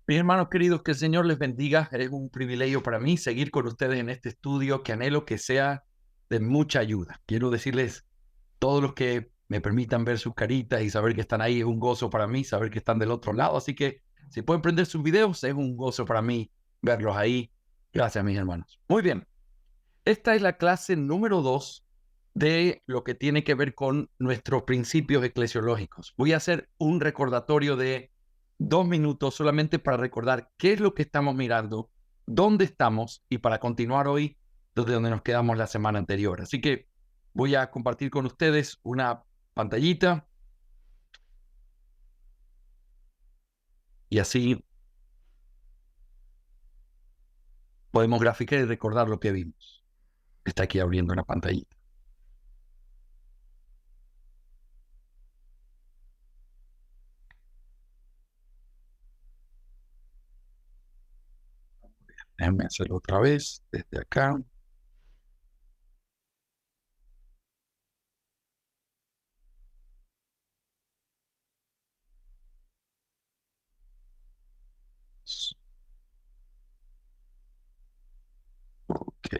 Mis hermanos queridos, que el Señor les bendiga. Es un privilegio para mí seguir con ustedes en este estudio que anhelo que sea de mucha ayuda. Quiero decirles, todos los que me permitan ver sus caritas y saber que están ahí es un gozo para mí, saber que están del otro lado. Así que si pueden prender sus videos, es un gozo para mí verlos ahí. Gracias, mis hermanos. Muy bien. Esta es la clase número 2 de lo que tiene que ver con nuestros principios eclesiológicos. Voy a hacer un recordatorio de 2 minutos solamente para recordar qué es lo que estamos mirando, dónde estamos y para continuar hoy desde donde nos quedamos la semana anterior. Así que voy a compartir con ustedes una pantallita y así podemos graficar y recordar lo que vimos. Está aquí abriendo una pantallita. Déjenme hacerlo otra vez desde acá. Ok.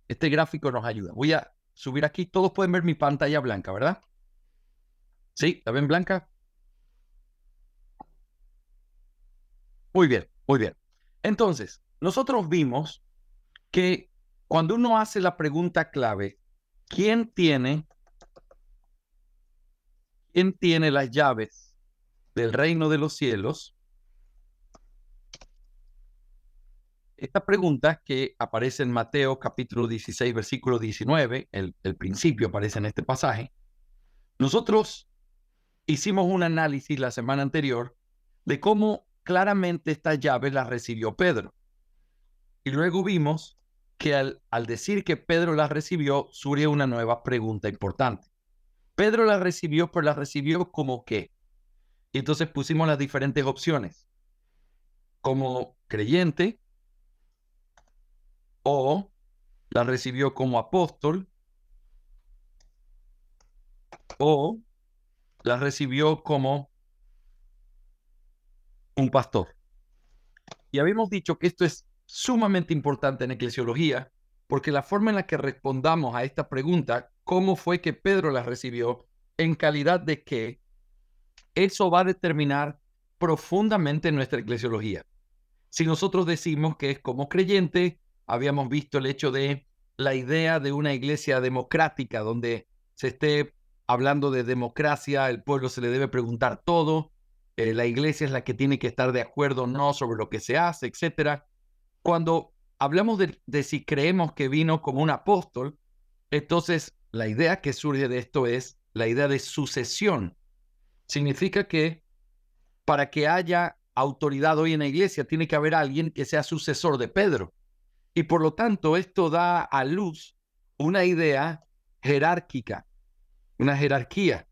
Este gráfico nos ayuda. Voy a subir aquí. Todos pueden ver mi pantalla blanca, ¿verdad? ¿Sí? ¿La ven blanca? Muy bien, muy bien. Entonces, nosotros vimos que cuando uno hace la pregunta clave, ¿quién tiene las llaves del reino de los cielos? Esta pregunta que aparece en Mateo capítulo 16, versículo 19, el principio aparece en este pasaje. Nosotros hicimos un análisis la semana anterior de cómo claramente estas llaves las recibió Pedro. Y luego vimos que al decir que Pedro las recibió, surge una nueva pregunta importante. Pedro las recibió, pero las recibió como qué. Y entonces pusimos las diferentes opciones. Como creyente, o las recibió como apóstol, o las recibió como un pastor. Y habíamos dicho que esto es sumamente importante en eclesiología, porque la forma en la que respondamos a esta pregunta, ¿cómo fue que Pedro las recibió? ¿En calidad de qué? Eso va a determinar profundamente nuestra eclesiología. Si nosotros decimos que es como creyente, habíamos visto el hecho de la idea de una iglesia democrática, donde se esté hablando de democracia, el pueblo se le debe preguntar todo, la iglesia es la que tiene que estar de acuerdo o no sobre lo que se hace, etc. Cuando hablamos de si creemos que vino como un apóstol, entonces la idea que surge de esto es la idea de sucesión. Significa que para que haya autoridad hoy en la iglesia, tiene que haber alguien que sea sucesor de Pedro. Y por lo tanto, esto da a luz una idea jerárquica, una jerarquía.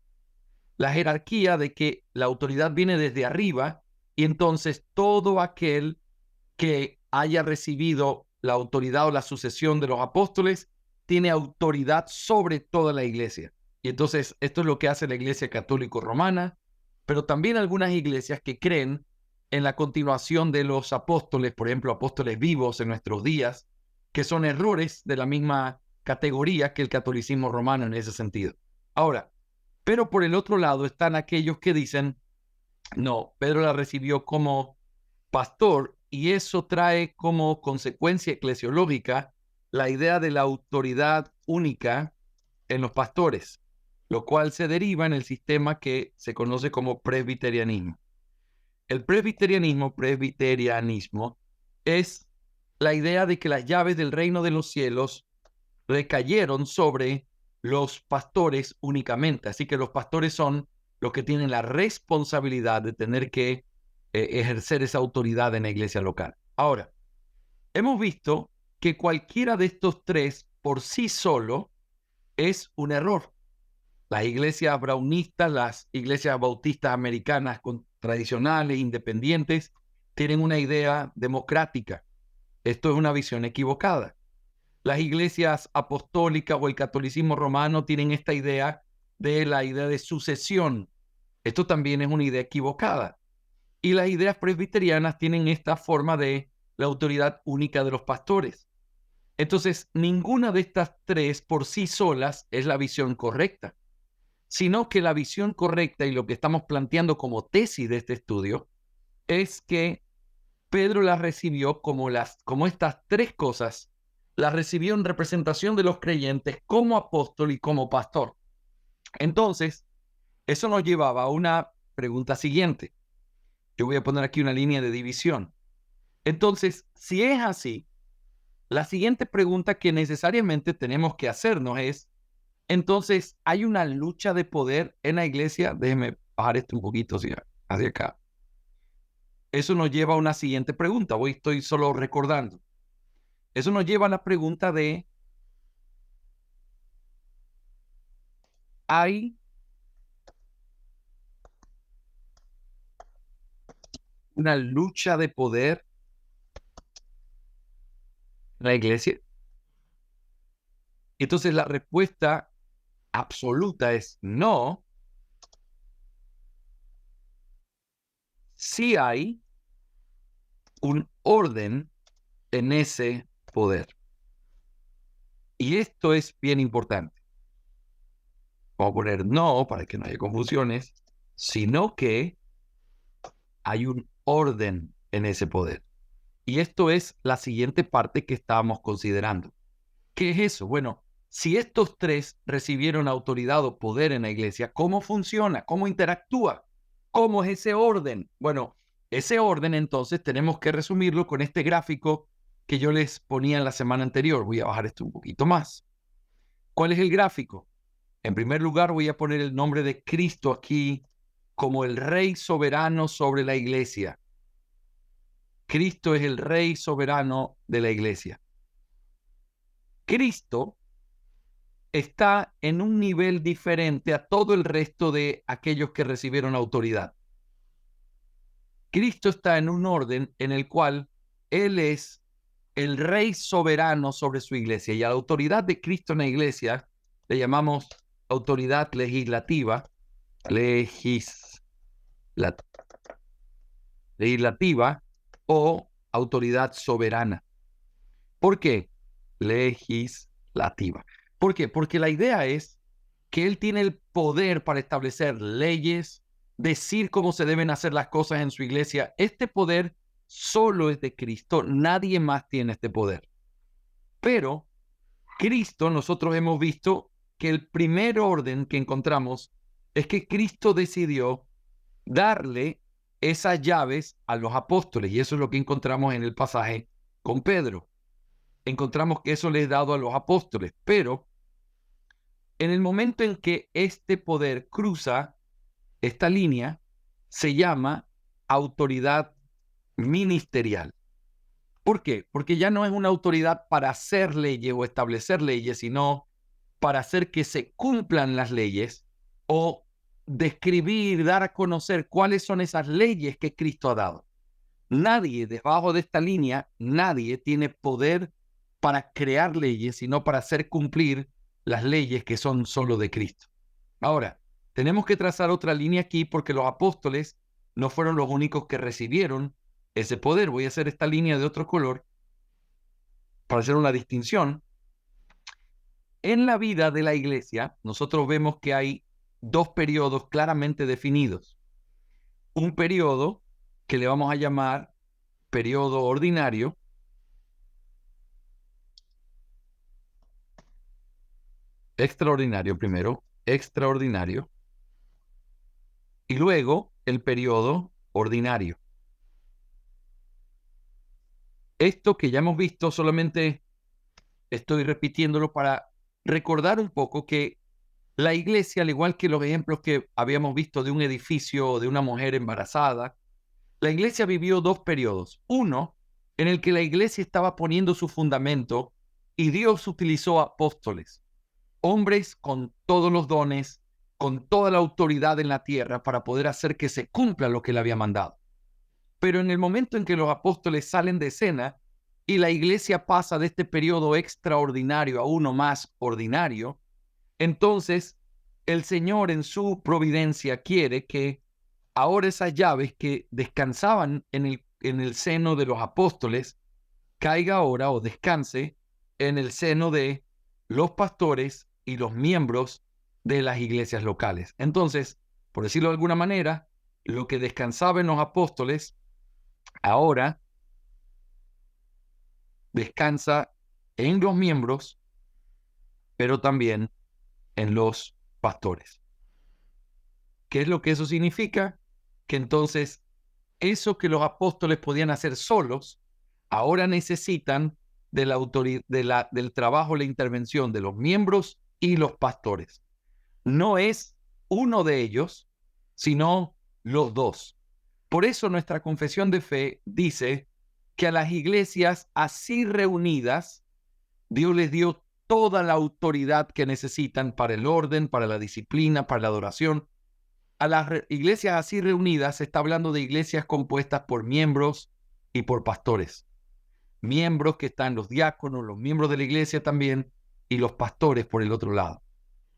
La jerarquía de que la autoridad viene desde arriba y entonces todo aquel que haya recibido la autoridad o la sucesión de los apóstoles tiene autoridad sobre toda la iglesia. Y entonces esto es lo que hace la Iglesia Católica Romana, pero también algunas iglesias que creen en la continuación de los apóstoles, por ejemplo, apóstoles vivos en nuestros días, que son errores de la misma categoría que el catolicismo romano en ese sentido. Ahora, pero por el otro lado están aquellos que dicen, no, Pedro la recibió como pastor y eso trae como consecuencia eclesiológica la idea de la autoridad única en los pastores, lo cual se deriva en el sistema que se conoce como presbiterianismo. El presbiterianismo es la idea de que las llaves del reino de los cielos recayeron sobre los pastores únicamente. Así que los pastores son los que tienen la responsabilidad de tener que ejercer esa autoridad en la iglesia local. Ahora, hemos visto que cualquiera de estos tres por sí solo es un error. Las iglesias brownistas, las iglesias bautistas americanas tradicionales, independientes, tienen una idea democrática. Esto es una visión equivocada. las iglesias apostólicas o el catolicismo romano tienen esta idea de sucesión. Esto también es una idea equivocada. Y las ideas presbiterianas tienen esta forma de la autoridad única de los pastores. Entonces, ninguna de estas tres por sí solas es la visión correcta, sino que la visión correcta y lo que estamos planteando como tesis de este estudio es que Pedro las recibió como estas tres cosas, las recibió en representación de los creyentes como apóstol y como pastor. Entonces, eso nos llevaba a una pregunta siguiente. Yo voy a poner aquí una línea de división. Entonces, si es así, la siguiente pregunta que necesariamente tenemos que hacernos es, entonces, ¿hay una lucha de poder en la iglesia? Déjeme bajar esto un poquito hacia acá. Eso nos lleva a una siguiente pregunta. Hoy estoy solo recordando. Eso nos lleva a la pregunta de, ¿hay una lucha de poder en la iglesia? Entonces la respuesta absoluta es no. Sí hay un orden en ese poder. Y esto es bien importante. Vamos a poner no para que no haya confusiones, sino que hay un orden en ese poder. Y esto es la siguiente parte que estábamos considerando. ¿Qué es eso? Bueno, si estos tres recibieron autoridad o poder en la iglesia, ¿cómo funciona? ¿Cómo interactúa? ¿Cómo es ese orden? Bueno, ese orden entonces tenemos que resumirlo con este gráfico que yo les ponía en la semana anterior. Voy a bajar esto un poquito más. ¿Cuál es el gráfico? En primer lugar, voy a poner el nombre de Cristo aquí como el Rey soberano sobre la iglesia. Cristo es el Rey soberano de la iglesia. Cristo está en un nivel diferente a todo el resto de aquellos que recibieron autoridad. Cristo está en un orden en el cual Él es el Rey soberano sobre su iglesia, y a la autoridad de Cristo en la iglesia le llamamos autoridad legislativa, legislativa o autoridad soberana. ¿Por qué? Legislativa. ¿Por qué? Porque la idea es que Él tiene el poder para establecer leyes, decir cómo se deben hacer las cosas en su iglesia. Este poder solo es de Cristo, nadie más tiene este poder. Pero Cristo, nosotros hemos visto que el primer orden que encontramos es que Cristo decidió darle esas llaves a los apóstoles, y eso es lo que encontramos en el pasaje con Pedro. Encontramos que eso le es dado a los apóstoles, pero en el momento en que este poder cruza esta línea, se llama autoridad ministerial. ¿Por qué? Porque ya no es una autoridad para hacer leyes o establecer leyes, sino para hacer que se cumplan las leyes o describir, dar a conocer cuáles son esas leyes que Cristo ha dado. Nadie debajo de esta línea, nadie tiene poder para crear leyes, sino para hacer cumplir las leyes que son solo de Cristo. Ahora, tenemos que trazar otra línea aquí porque los apóstoles no fueron los únicos que recibieron ese poder. Voy a hacer esta línea de otro color para hacer una distinción. En la vida de la iglesia, nosotros vemos que hay dos periodos claramente definidos. Un periodo que le vamos a llamar periodo ordinario, extraordinario primero, extraordinario, y luego el periodo ordinario. Esto que ya hemos visto, solamente estoy repitiéndolo para recordar un poco que la iglesia, al igual que los ejemplos que habíamos visto de un edificio o de una mujer embarazada, la iglesia vivió dos periodos. Uno, en el que la iglesia estaba poniendo su fundamento y Dios utilizó apóstoles, hombres con todos los dones, con toda la autoridad en la tierra para poder hacer que se cumpla lo que él había mandado. Pero en el momento en que los apóstoles salen de escena, y la iglesia pasa de este periodo extraordinario a uno más ordinario, entonces el Señor en su providencia quiere que ahora esas llaves que descansaban en el seno de los apóstoles, caiga ahora o descanse en el seno de los pastores y los miembros de las iglesias locales. Entonces, por decirlo de alguna manera, lo que descansaba en los apóstoles ahora descansa en los miembros, pero también en los pastores. ¿Qué es lo que eso significa? Que entonces eso que los apóstoles podían hacer solos, ahora necesitan de del trabajo, la intervención de los miembros y los pastores. No es uno de ellos, sino los dos. Por eso nuestra confesión de fe dice que a las iglesias así reunidas, Dios les dio toda la autoridad que necesitan para el orden, para la disciplina, para la adoración. A las iglesias así reunidas se está hablando de iglesias compuestas por miembros y por pastores. Miembros que están los diáconos, los miembros de la iglesia también, y los pastores por el otro lado.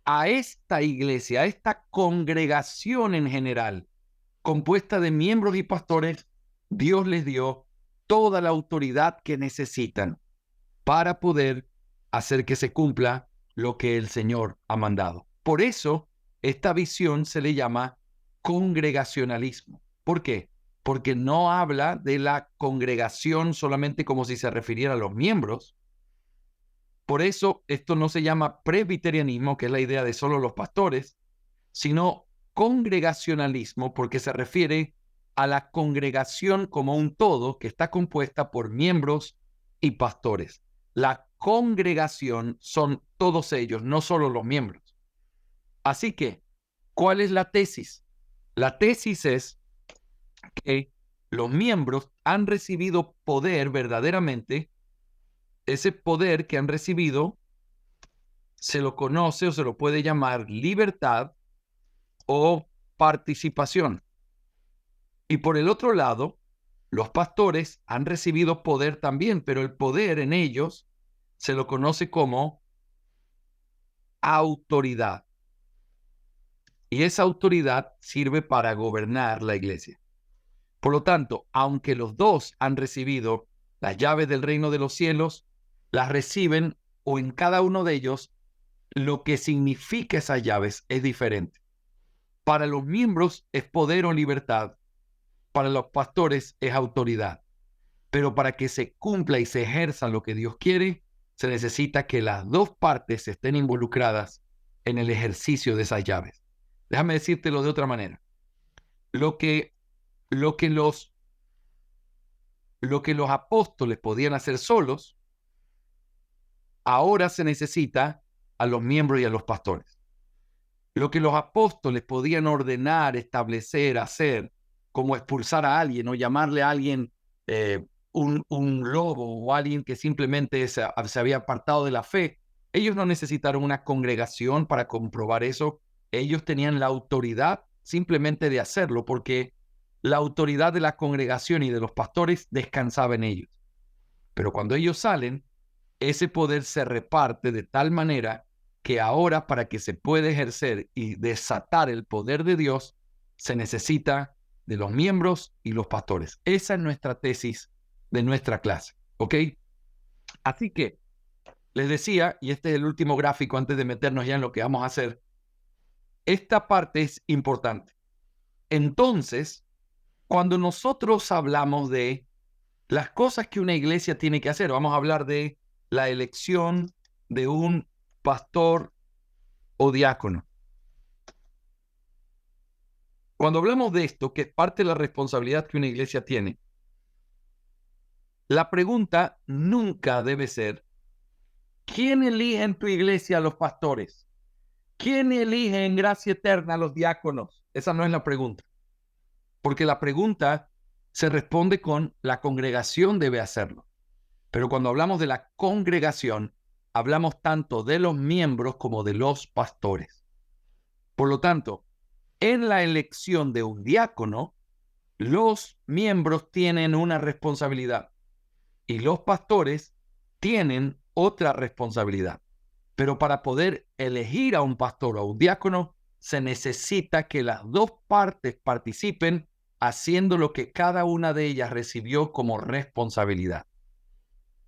A esta iglesia, a esta congregación en general, compuesta de miembros y pastores, Dios les dio toda la autoridad que necesitan para poder hacer que se cumpla lo que el Señor ha mandado. Por eso, esta visión se le llama congregacionalismo. ¿Por qué? Porque no habla de la congregación solamente como si se refiriera a los miembros. Por eso, esto no se llama presbiterianismo, que es la idea de solo los pastores, sino congregacionalismo, porque se refiere a la congregación como un todo que está compuesta por miembros y pastores. La congregación son todos ellos, no solo los miembros. Así que, ¿cuál es la tesis? La tesis es que los miembros han recibido poder verdaderamente. Ese poder que han recibido se lo conoce o se lo puede llamar libertad o participación. Y por el otro lado, los pastores han recibido poder también, pero el poder en ellos se lo conoce como autoridad. Y esa autoridad sirve para gobernar la iglesia. Por lo tanto, aunque los dos han recibido las llaves del reino de los cielos, las reciben o en cada uno de ellos lo que significa esas llaves es diferente. Para los miembros es poder o libertad. Para los pastores es autoridad. Pero para que se cumpla y se ejerza lo que Dios quiere, se necesita que las dos partes estén involucradas en el ejercicio de esas llaves. Déjame decírtelo de otra manera. Lo que los apóstoles podían hacer solos, ahora se necesita a los miembros y a los pastores. Lo que los apóstoles podían ordenar, establecer, hacer, como expulsar a alguien o llamarle a alguien un lobo o alguien que simplemente se había apartado de la fe, ellos no necesitaron una congregación para comprobar eso. Ellos tenían la autoridad simplemente de hacerlo porque la autoridad de la congregación y de los pastores descansaba en ellos. Pero cuando ellos salen, ese poder se reparte de tal manera que ahora para que se pueda ejercer y desatar el poder de Dios, se necesita de los miembros y los pastores. Esa es nuestra tesis de nuestra clase, ¿ok? Así que les decía, y este es el último gráfico antes de meternos ya en lo que vamos a hacer, esta parte es importante. Entonces, cuando nosotros hablamos de las cosas que una iglesia tiene que hacer, vamos a hablar de la elección de un pastor o diácono. Cuando hablamos de esto, que es parte de la responsabilidad que una iglesia tiene, la pregunta nunca debe ser, ¿quién elige en tu iglesia a los pastores? ¿Quién elige en Gracia Eterna a los diáconos? Esa no es la pregunta. Porque la pregunta se responde con la congregación debe hacerlo. Pero cuando hablamos de la congregación, hablamos tanto de los miembros como de los pastores. Por lo tanto, en la elección de un diácono, los miembros tienen una responsabilidad. y los pastores tienen otra responsabilidad. Pero para poder elegir a un pastor o a un diácono, se necesita que las dos partes participen haciendo lo que cada una de ellas recibió como responsabilidad.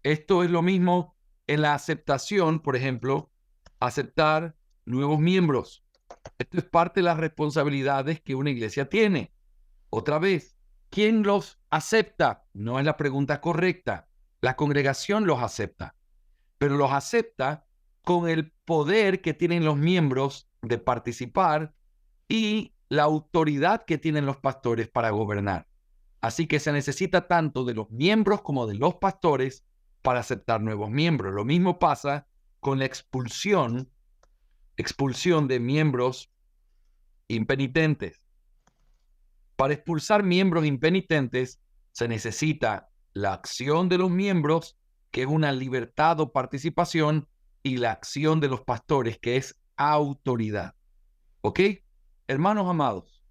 Esto es lo mismo en la aceptación, por ejemplo, aceptar nuevos miembros. Esto es parte de las responsabilidades que una iglesia tiene. Otra vez, ¿quién los acepta? No es la pregunta correcta. La congregación los acepta, pero los acepta con el poder que tienen los miembros de participar y la autoridad que tienen los pastores para gobernar. Así que se necesita tanto de los miembros como de los pastores para aceptar nuevos miembros. Lo mismo pasa con la expulsión de miembros impenitentes. Para expulsar miembros impenitentes se necesita la acción de los miembros, que es una libertad o participación, y la acción de los pastores, que es autoridad. ¿Ok? Hermanos amados,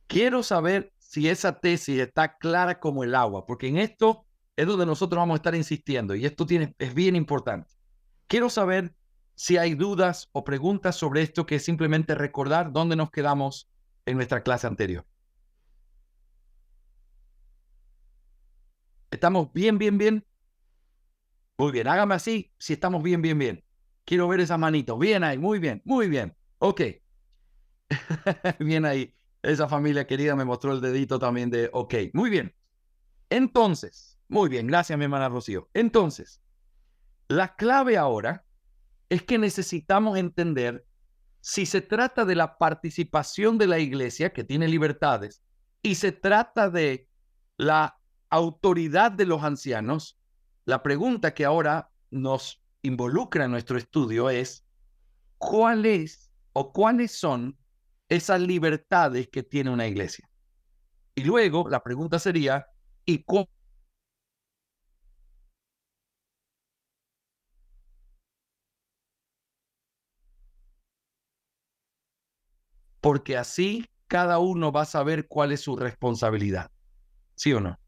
quiero saber si esa tesis está clara como el agua, porque en esto es donde nosotros vamos a estar insistiendo y esto es bien importante. Quiero saber si hay dudas o preguntas sobre esto, que es simplemente recordar dónde nos quedamos en nuestra clase anterior. ¿Estamos bien, bien, bien? Muy bien, hágame así si estamos bien, bien, bien. Quiero ver esas manitos. Bien ahí, muy bien, muy bien. Ok. Bien ahí. Esa familia querida me mostró el dedito también de ok. Muy bien. Entonces, muy bien, gracias mi hermana Rocío. Entonces, la clave ahora es que necesitamos entender si se trata de la participación de la iglesia, que tiene libertades, y se trata de la autoridad de los ancianos. La pregunta que ahora nos involucra en nuestro estudio es, ¿cuál es o cuáles son esas libertades que tiene una iglesia? Y luego la pregunta sería, ¿y cómo? Porque así cada uno va a saber cuál es su responsabilidad. ¿Sí o no?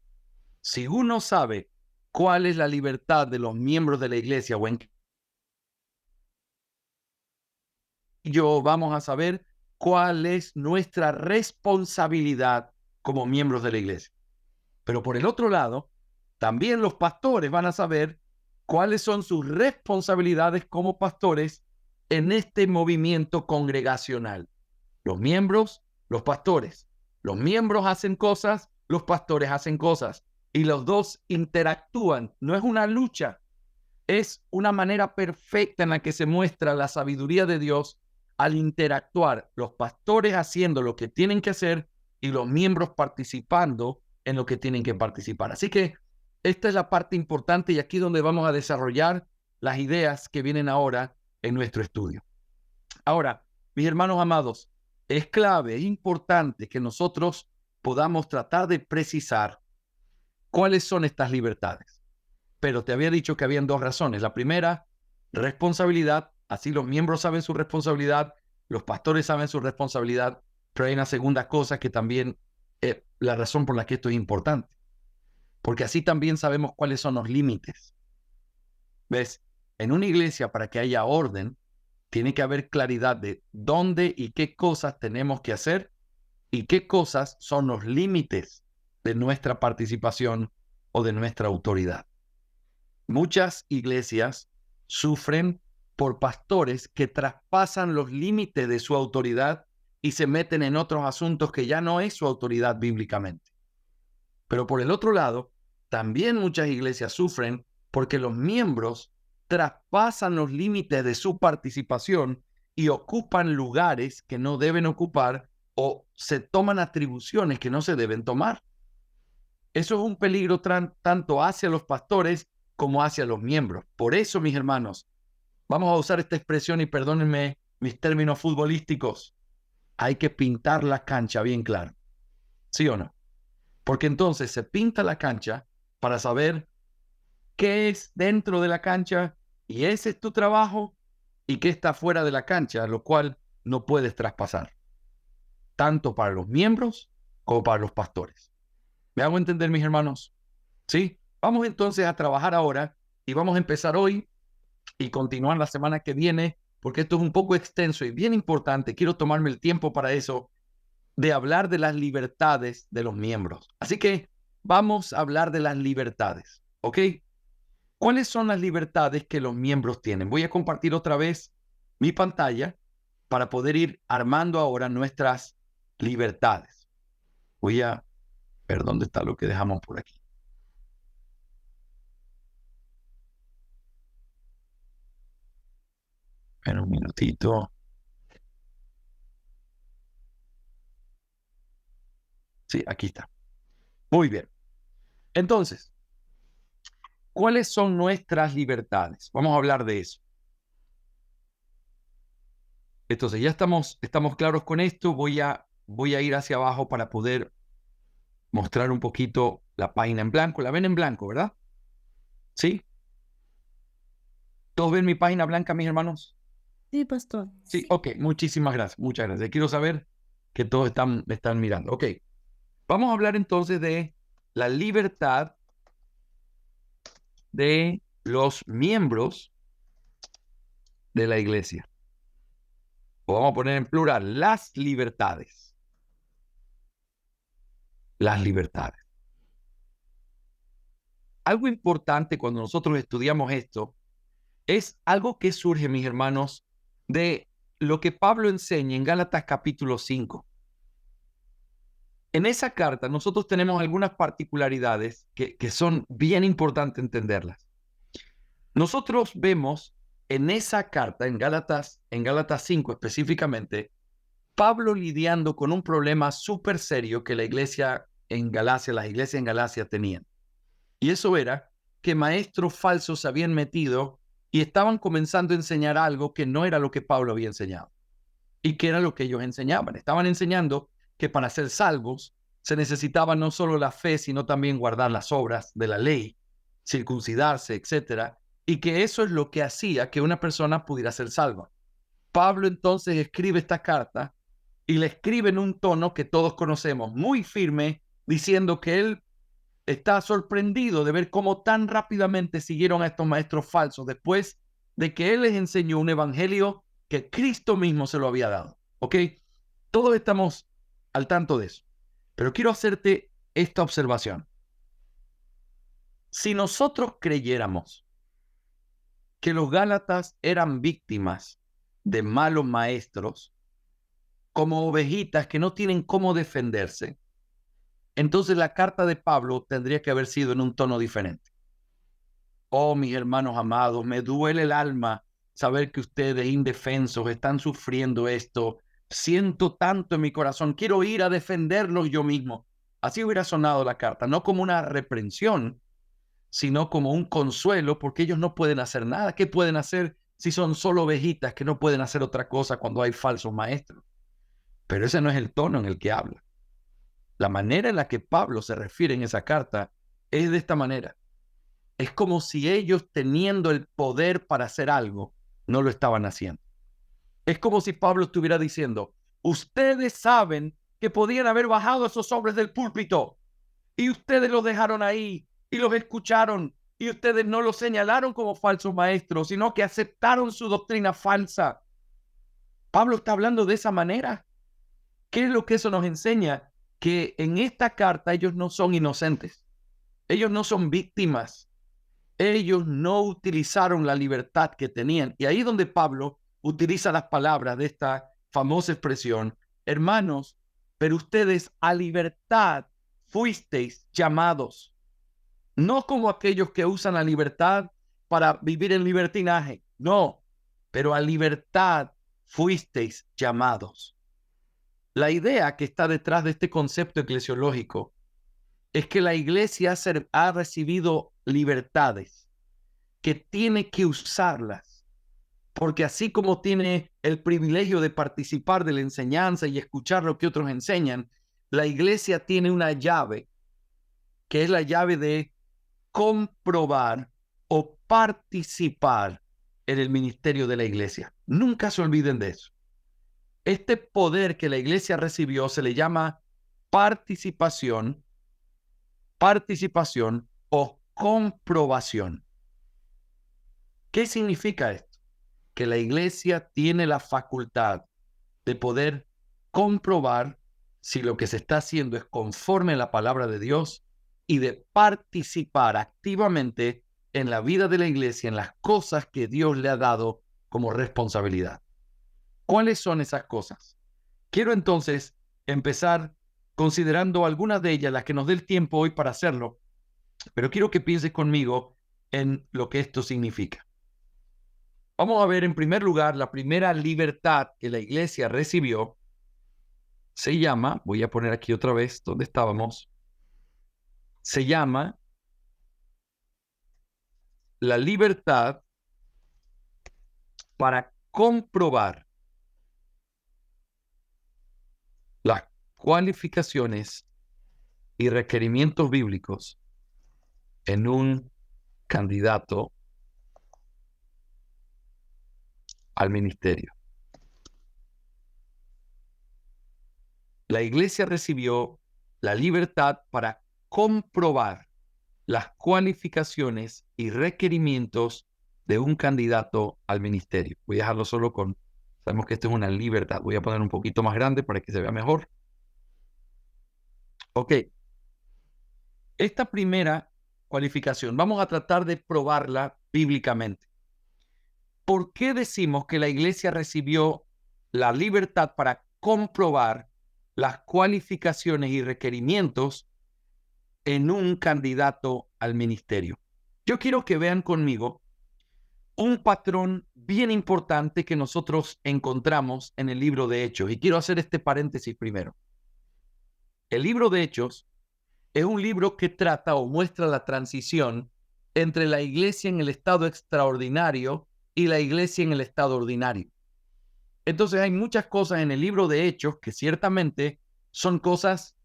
Si uno sabe cuál es la libertad de los miembros de la iglesia o en yo vamos a saber cuál es nuestra responsabilidad como miembros de la iglesia. Pero por el otro lado, también los pastores van a saber cuáles son sus responsabilidades como pastores en este movimiento congregacional. Los miembros, los pastores. Los miembros hacen cosas, los pastores hacen cosas. Y los dos interactúan. No es una lucha, es una manera perfecta en la que se muestra la sabiduría de Dios al interactuar, los pastores haciendo lo que tienen que hacer y los miembros participando en lo que tienen que participar. Así que esta es la parte importante y aquí donde vamos a desarrollar las ideas que vienen ahora en nuestro estudio. Ahora, mis hermanos amados, es clave, es importante que nosotros podamos tratar de precisar cuáles son estas libertades. Pero te había dicho que habían dos razones. La primera, responsabilidad. Así los miembros saben su responsabilidad, los pastores saben su responsabilidad, pero hay una segunda cosa que también es la razón por la que esto es importante. Porque así también sabemos cuáles son los límites. ¿Ves? En una iglesia, para que haya orden, tiene que haber claridad de dónde y qué cosas tenemos que hacer y qué cosas son los límites de nuestra participación o de nuestra autoridad. Muchas iglesias sufren por pastores que traspasan los límites de su autoridad y se meten en otros asuntos que ya no es su autoridad bíblicamente. Pero por el otro lado, también muchas iglesias sufren porque los miembros traspasan los límites de su participación y ocupan lugares que no deben ocupar o se toman atribuciones que no se deben tomar. Eso es un peligro tanto hacia los pastores como hacia los miembros. Por eso, mis hermanos, vamos a usar esta expresión y perdónenme mis términos futbolísticos. Hay que pintar la cancha bien claro. ¿Sí o no? Porque entonces se pinta la cancha para saber qué es dentro de la cancha y ese es tu trabajo y qué está fuera de la cancha, lo cual no puedes traspasar, tanto para los miembros como para los pastores. ¿Me hago entender, mis hermanos? ¿Sí? Vamos entonces a trabajar ahora y vamos a empezar hoy y continuar la semana que viene, porque esto es un poco extenso y bien importante. Quiero tomarme el tiempo para eso, de hablar de las libertades de los miembros. Así que vamos a hablar de las libertades, ¿ok? ¿Cuáles son las libertades que los miembros tienen? Voy a compartir otra vez mi pantalla para poder ir armando ahora nuestras libertades. Voy a ver dónde está lo que dejamos por aquí. Espera un minutito. Sí, aquí está. Muy bien. Entonces, ¿cuáles son nuestras libertades? Vamos a hablar de eso. Entonces, ya estamos claros con esto. Voy a ir hacia abajo para poder mostrar un poquito la página en blanco. La ven en blanco, ¿verdad? ¿Sí? ¿Todos ven mi página blanca, mis hermanos? Sí, pastor. Sí, ok. Muchísimas gracias. Muchas gracias. Quiero saber que todos están mirando. Ok. Vamos a hablar entonces de la libertad de los miembros de la iglesia. O vamos a poner en plural, las libertades. Las libertades. Algo importante cuando nosotros estudiamos esto es algo que surge, mis hermanos, de lo que Pablo enseña en Gálatas capítulo 5. En esa carta nosotros tenemos algunas particularidades que son bien importantes entenderlas. Nosotros vemos en esa carta, en Gálatas 5 específicamente, Pablo lidiando con un problema súper serio que las iglesias en Galacia tenían. Y eso era que maestros falsos se habían metido y estaban comenzando a enseñar algo que no era lo que Pablo había enseñado. ¿Y qué era lo que ellos enseñaban? Estaban enseñando que para ser salvos se necesitaba no solo la fe, sino también guardar las obras de la ley, circuncidarse, etcétera, y que eso es lo que hacía que una persona pudiera ser salva. Pablo entonces escribe esta carta y la escribe en un tono que todos conocemos, muy firme, diciendo que él está sorprendido de ver cómo tan rápidamente siguieron a estos maestros falsos después de que él les enseñó un evangelio que Cristo mismo se lo había dado. ¿Ok? Todos estamos al tanto de eso. Pero quiero hacerte esta observación. Si nosotros creyéramos que los Gálatas eran víctimas de malos maestros, como ovejitas que no tienen cómo defenderse, entonces la carta de Pablo tendría que haber sido en un tono diferente. Oh, mis hermanos amados, me duele el alma saber que ustedes indefensos están sufriendo esto. Siento tanto en mi corazón, quiero ir a defenderlos yo mismo. Así hubiera sonado la carta, no como una reprensión, sino como un consuelo, porque ellos no pueden hacer nada. ¿Qué pueden hacer si son solo ovejitas que no pueden hacer otra cosa cuando hay falsos maestros? Pero ese no es el tono en el que habla. La manera en la que Pablo se refiere en esa carta es de esta manera. Es como si ellos, teniendo el poder para hacer algo, no lo estaban haciendo. Es como si Pablo estuviera diciendo, ustedes saben que podían haber bajado esos hombres del púlpito y ustedes los dejaron ahí y los escucharon y ustedes no los señalaron como falsos maestros, sino que aceptaron su doctrina falsa. Pablo está hablando de esa manera. ¿Qué es lo que eso nos enseña? Que en esta carta ellos no son inocentes. Ellos no son víctimas. Ellos no utilizaron la libertad que tenían. Y ahí es donde Pablo utiliza las palabras de esta famosa expresión, hermanos, pero ustedes a libertad fuisteis llamados, no como aquellos que usan la libertad para vivir en libertinaje, no, pero a libertad fuisteis llamados. La idea que está detrás de este concepto eclesiológico es que la iglesia ha recibido libertades que tiene que usarlas, porque así como tiene el privilegio de participar de la enseñanza y escuchar lo que otros enseñan, la iglesia tiene una llave, que es la llave de comprobar o participar en el ministerio de la iglesia. Nunca se olviden de eso. Este poder que la iglesia recibió se le llama participación o comprobación. ¿Qué significa esto? Que la iglesia tiene la facultad de poder comprobar si lo que se está haciendo es conforme a la palabra de Dios y de participar activamente en la vida de la iglesia, en las cosas que Dios le ha dado como responsabilidad. ¿Cuáles son esas cosas? Quiero entonces empezar considerando algunas de ellas, las que nos dé el tiempo hoy para hacerlo, pero quiero que pienses conmigo en lo que esto significa. Vamos a ver en primer lugar la primera libertad que la iglesia recibió. Se llama, voy a poner aquí otra vez donde estábamos, se llama la libertad para comprobar las cualificaciones y requerimientos bíblicos en un candidato al ministerio. La iglesia recibió la libertad para comprobar las cualificaciones y requerimientos de un candidato al ministerio. Voy a dejarlo solo con, sabemos que esto es una libertad. Voy a poner un poquito más grande para que se vea mejor. Ok. Esta primera cualificación, vamos a tratar de probarla bíblicamente. ¿Por qué decimos que la iglesia recibió la libertad para comprobar las cualificaciones y requerimientos en un candidato al ministerio? Yo quiero que vean conmigo un patrón bien importante que nosotros encontramos en el libro de Hechos. Y quiero hacer este paréntesis primero. El libro de Hechos es un libro que trata o muestra la transición entre la iglesia en el estado extraordinario y la iglesia en el estado ordinario. Entonces hay muchas cosas en el libro de Hechos que ciertamente son cosas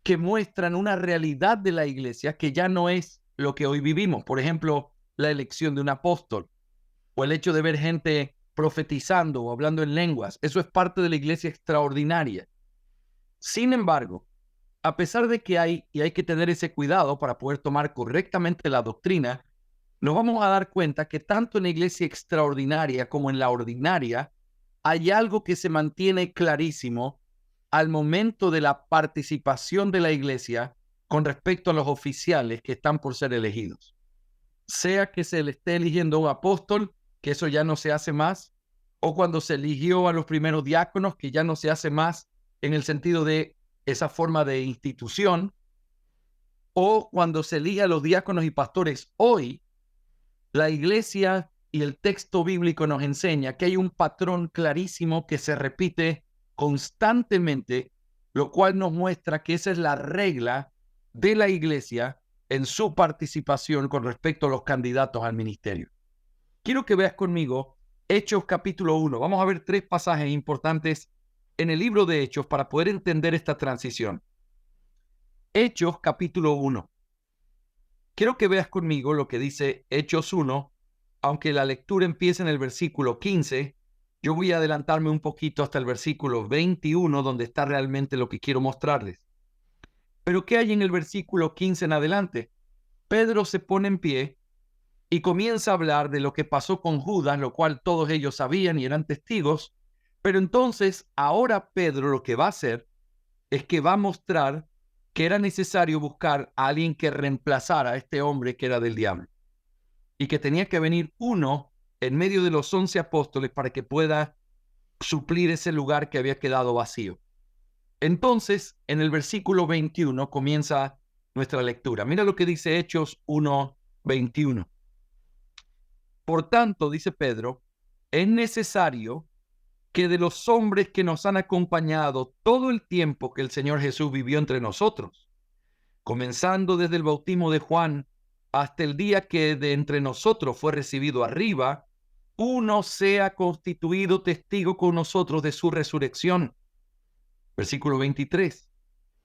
que muestran una realidad de la iglesia que ya no es lo que hoy vivimos. Por ejemplo, la elección de un apóstol o el hecho de ver gente profetizando o hablando en lenguas. Eso es parte de la iglesia extraordinaria. Sin embargo, a pesar de que hay que tener ese cuidado para poder tomar correctamente la doctrina, nos vamos a dar cuenta que tanto en la iglesia extraordinaria como en la ordinaria hay algo que se mantiene clarísimo al momento de la participación de la iglesia con respecto a los oficiales que están por ser elegidos. Sea que se le esté eligiendo un apóstol, que eso ya no se hace más, o cuando se eligió a los primeros diáconos, que ya no se hace más en el sentido de esa forma de institución, o cuando se elige a los diáconos y pastores hoy, la iglesia y el texto bíblico nos enseña que hay un patrón clarísimo que se repite constantemente, lo cual nos muestra que esa es la regla de la iglesia en su participación con respecto a los candidatos al ministerio. Quiero que veas conmigo Hechos capítulo 1. Vamos a ver 3 pasajes importantes en el libro de Hechos para poder entender esta transición. Hechos capítulo 1. Quiero que veas conmigo lo que dice Hechos 1, aunque la lectura empieza en el versículo 15, yo voy a adelantarme un poquito hasta el versículo 21, donde está realmente lo que quiero mostrarles. Pero ¿qué hay en el versículo 15 en adelante? Pedro se pone en pie y comienza a hablar de lo que pasó con Judas, lo cual todos ellos sabían y eran testigos. Pero entonces, ahora Pedro lo que va a hacer es que va a mostrar que era necesario buscar a alguien que reemplazara a este hombre que era del diablo. Y que tenía que venir uno en medio de los 11 apóstoles para que pueda suplir ese lugar que había quedado vacío. Entonces, en el versículo 21 comienza nuestra lectura. Mira lo que dice Hechos 1:21. Por tanto, dice Pedro, es necesario que de los hombres que nos han acompañado todo el tiempo que el Señor Jesús vivió entre nosotros, comenzando desde el bautismo de Juan hasta el día que de entre nosotros fue recibido arriba, uno sea constituido testigo con nosotros de su resurrección. Versículo 23.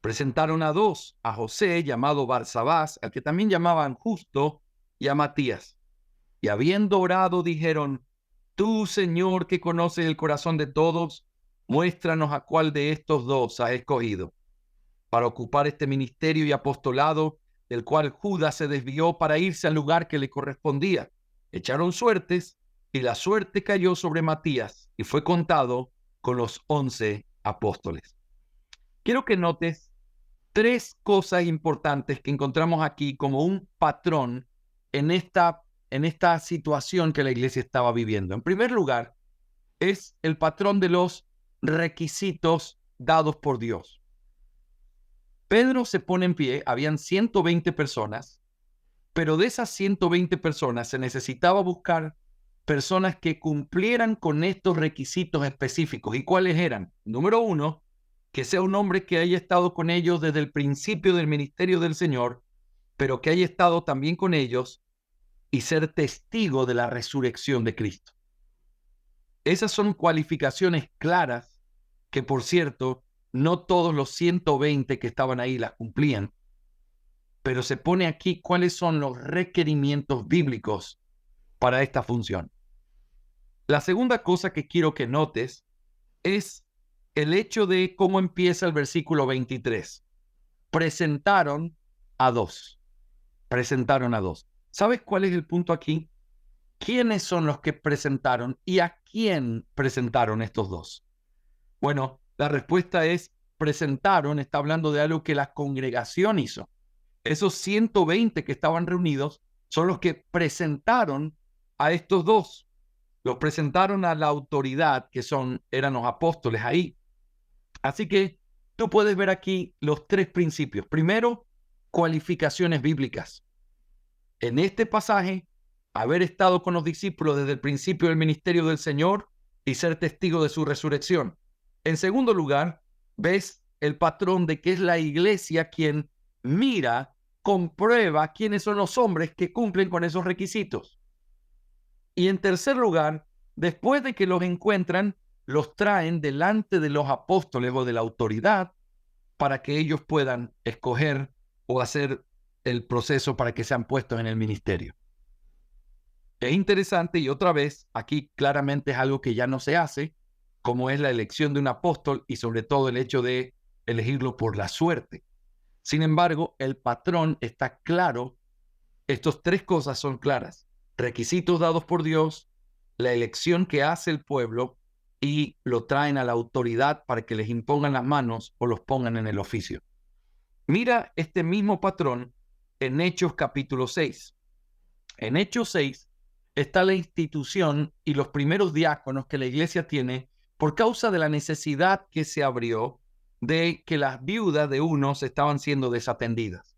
Presentaron a 2, a José, llamado Barsabás, al que también llamaban Justo, y a Matías. Y habiendo orado, dijeron: Tú, Señor, que conoces el corazón de todos, muéstranos a cuál de estos 2 has escogido para ocupar este ministerio y apostolado del cual Judas se desvió para irse al lugar que le correspondía. Echaron suertes y la suerte cayó sobre Matías y fue contado con los 11 apóstoles. Quiero que notes tres cosas importantes que encontramos aquí como un patrón en esta situación que la iglesia estaba viviendo. En primer lugar, es el patrón de los requisitos dados por Dios. Pedro se pone en pie, habían 120 personas, pero de esas 120 personas se necesitaba buscar personas que cumplieran con estos requisitos específicos. ¿Y cuáles eran? Número uno, que sea un hombre que haya estado con ellos desde el principio del ministerio del Señor, pero que haya estado también con ellos y ser testigo de la resurrección de Cristo. Esas son cualificaciones claras que, por cierto, no todos los 120 que estaban ahí las cumplían, pero se pone aquí cuáles son los requerimientos bíblicos para esta función. La segunda cosa que quiero que notes es el hecho de cómo empieza el versículo 23. Presentaron a dos. Presentaron a dos. ¿Sabes cuál es el punto aquí? ¿Quiénes son los que presentaron y a quién presentaron estos dos? Bueno, la respuesta es presentaron, está hablando de algo que la congregación hizo. Esos 120 que estaban reunidos son los que presentaron a estos dos. Los presentaron a la autoridad que eran los apóstoles ahí. Así que tú puedes ver aquí los tres principios. Primero, cualificaciones bíblicas. En este pasaje, haber estado con los discípulos desde el principio del ministerio del Señor y ser testigo de su resurrección. En segundo lugar, ves el patrón de que es la iglesia quien mira, comprueba quiénes son los hombres que cumplen con esos requisitos. Y en tercer lugar, después de que los encuentran, los traen delante de los apóstoles o de la autoridad para que ellos puedan escoger o hacer el proceso para que sean puestos en el ministerio. Es interesante y otra vez, aquí claramente es algo que ya no se hace, como es la elección de un apóstol y sobre todo el hecho de elegirlo por la suerte. Sin embargo, el patrón está claro. Estas tres cosas son claras. Requisitos dados por Dios, la elección que hace el pueblo y lo traen a la autoridad para que les impongan las manos o los pongan en el oficio. Mira este mismo patrón en Hechos capítulo 6. En Hechos 6 está la institución y los primeros diáconos que la iglesia tiene por causa de la necesidad que se abrió de que las viudas de unos estaban siendo desatendidas.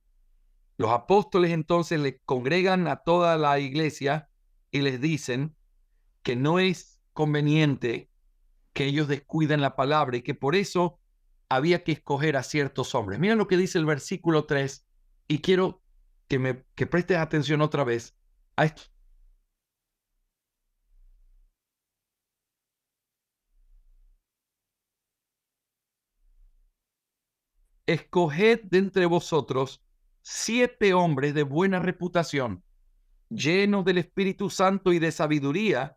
Los apóstoles entonces le congregan a toda la iglesia y les dicen que no es conveniente que ellos descuiden la palabra y que por eso había que escoger a ciertos hombres. Mira lo que dice el versículo 3 y quiero que prestes atención otra vez a esto. Escoged de entre vosotros 7 hombres de buena reputación, llenos del Espíritu Santo y de sabiduría,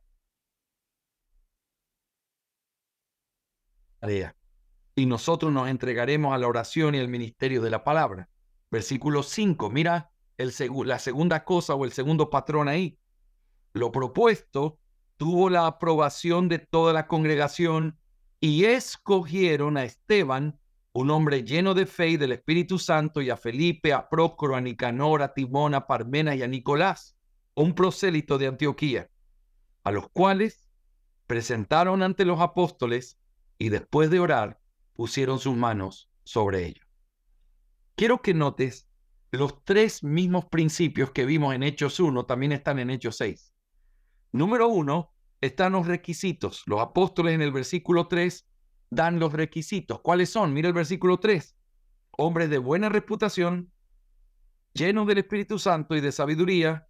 y nosotros nos entregaremos a la oración y al ministerio de la palabra. Versículo 5, mira la segunda cosa o el segundo patrón ahí. Lo propuesto tuvo la aprobación de toda la congregación y escogieron a Esteban, un hombre lleno de fe y del Espíritu Santo, y a Felipe, a Prócoro, a Nicanor, a Timón, a Parmenas y a Nicolás, un prosélito de Antioquía, a los cuales presentaron ante los apóstoles y después de orar pusieron sus manos sobre ellos. Quiero que notes los tres mismos principios que vimos en Hechos 1, también están en Hechos 6. Número 1, están los requisitos. Los apóstoles en el versículo 3 dan los requisitos. ¿Cuáles son? Mira el versículo 3. Hombres de buena reputación, llenos del Espíritu Santo y de sabiduría,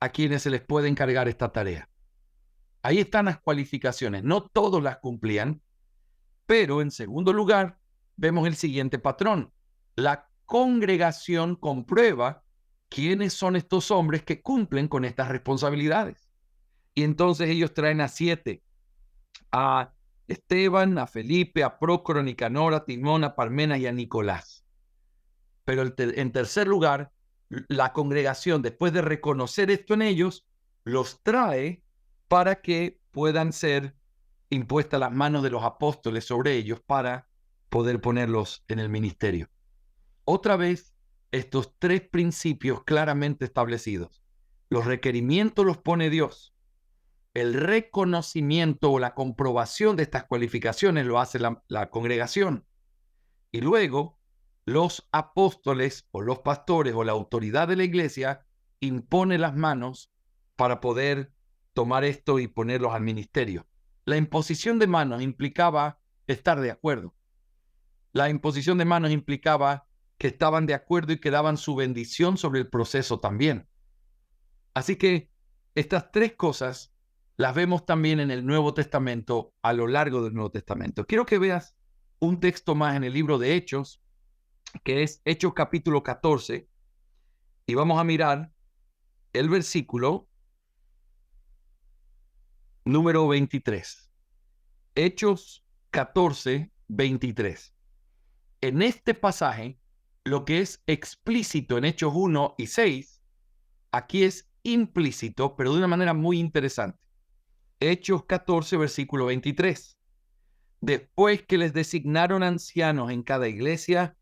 a quienes se les puede encargar esta tarea. Ahí están las cualificaciones. No todos las cumplían, pero en segundo lugar, vemos el siguiente patrón. La congregación comprueba quiénes son estos hombres que cumplen con estas responsabilidades. Y entonces ellos traen a 7, a Esteban, a Felipe, a Prócoro, a Nicanor, a Timón, a Parmenas y a Nicolás. Pero en tercer lugar, la congregación, después de reconocer esto en ellos, los trae para que puedan ser impuestas las manos de los apóstoles sobre ellos para poder ponerlos en el ministerio. Otra vez, estos tres principios claramente establecidos. Los requerimientos los pone Dios. El reconocimiento o la comprobación de estas cualificaciones lo hace la congregación. Y luego, los apóstoles o los pastores o la autoridad de la iglesia impone las manos para poder tomar esto y ponerlos al ministerio. La imposición de manos implicaba estar de acuerdo. La imposición de manos implicaba que estaban de acuerdo y que daban su bendición sobre el proceso también. Así que estas tres cosas las vemos también en el Nuevo Testamento, a lo largo del Nuevo Testamento. Quiero que veas un texto más en el libro de Hechos, que es Hechos capítulo 14, y vamos a mirar el versículo número 23. Hechos 14, 23. En este pasaje, lo que es explícito en Hechos 1 y 6, aquí es implícito, pero de una manera muy interesante. Hechos 14, versículo 23. Después que les designaron ancianos en cada iglesia,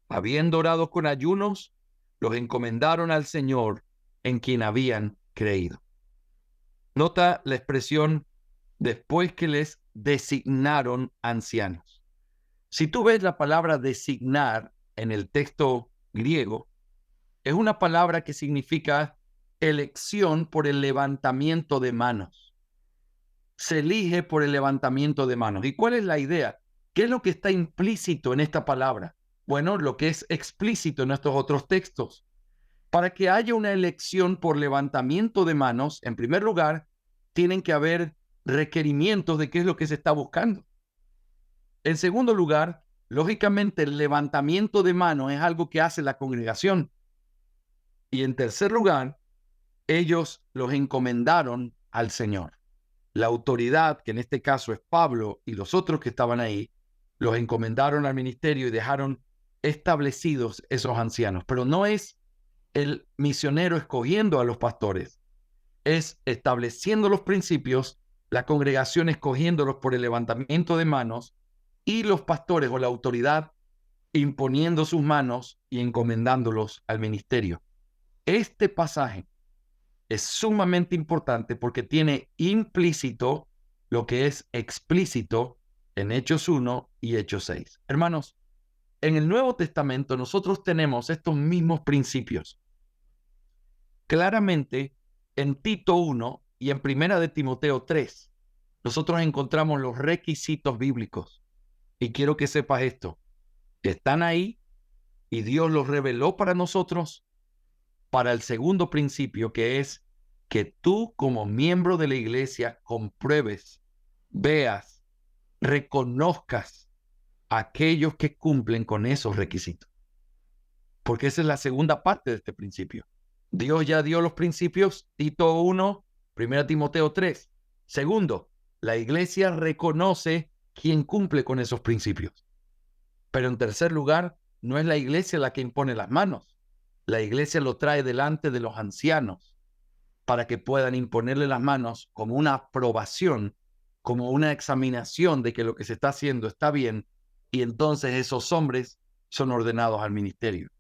habiendo orado con ayunos, los encomendaron al Señor en quien habían creído. Nota la expresión después que les designaron ancianos. Si tú ves la palabra designar en el texto griego, es una palabra que significa elección por el levantamiento de manos. Se elige por el levantamiento de manos. ¿Y cuál es la idea? ¿Qué es lo que está implícito en esta palabra? Bueno, lo que es explícito en estos otros textos. Para que haya una elección por levantamiento de manos, en primer lugar, tienen que haber requerimientos de qué es lo que se está buscando. En segundo lugar, lógicamente, el levantamiento de manos es algo que hace la congregación. Y en tercer lugar, ellos los encomendaron al Señor. La autoridad, que en este caso es Pablo y los otros que estaban ahí, los encomendaron al ministerio y dejaron establecidos esos ancianos. Pero no es el misionero escogiendo a los pastores, es estableciendo los principios, la congregación escogiéndolos por el levantamiento de manos y los pastores o la autoridad imponiendo sus manos y encomendándolos al ministerio. Este pasaje es sumamente importante porque tiene implícito lo que es explícito en Hechos 1 y Hechos 6. Hermanos, en el Nuevo Testamento nosotros tenemos estos mismos principios. Claramente, en Tito 1 y en Primera de Timoteo 3, nosotros encontramos los requisitos bíblicos. Y quiero que sepas esto. Están ahí y Dios los reveló para nosotros para el segundo principio, que es que tú como miembro de la iglesia compruebes, veas, reconozcas a aquellos que cumplen con esos requisitos. Porque esa es la segunda parte de este principio. Dios ya dio los principios, Tito 1, 1 Timoteo 3. Segundo, la iglesia reconoce quién cumple con esos principios. Pero en tercer lugar, no es la iglesia la que impone las manos. La iglesia lo trae delante de los ancianos para que puedan imponerle las manos como una aprobación, como una examinación de que lo que se está haciendo está bien, y entonces esos hombres son ordenados al ministerio.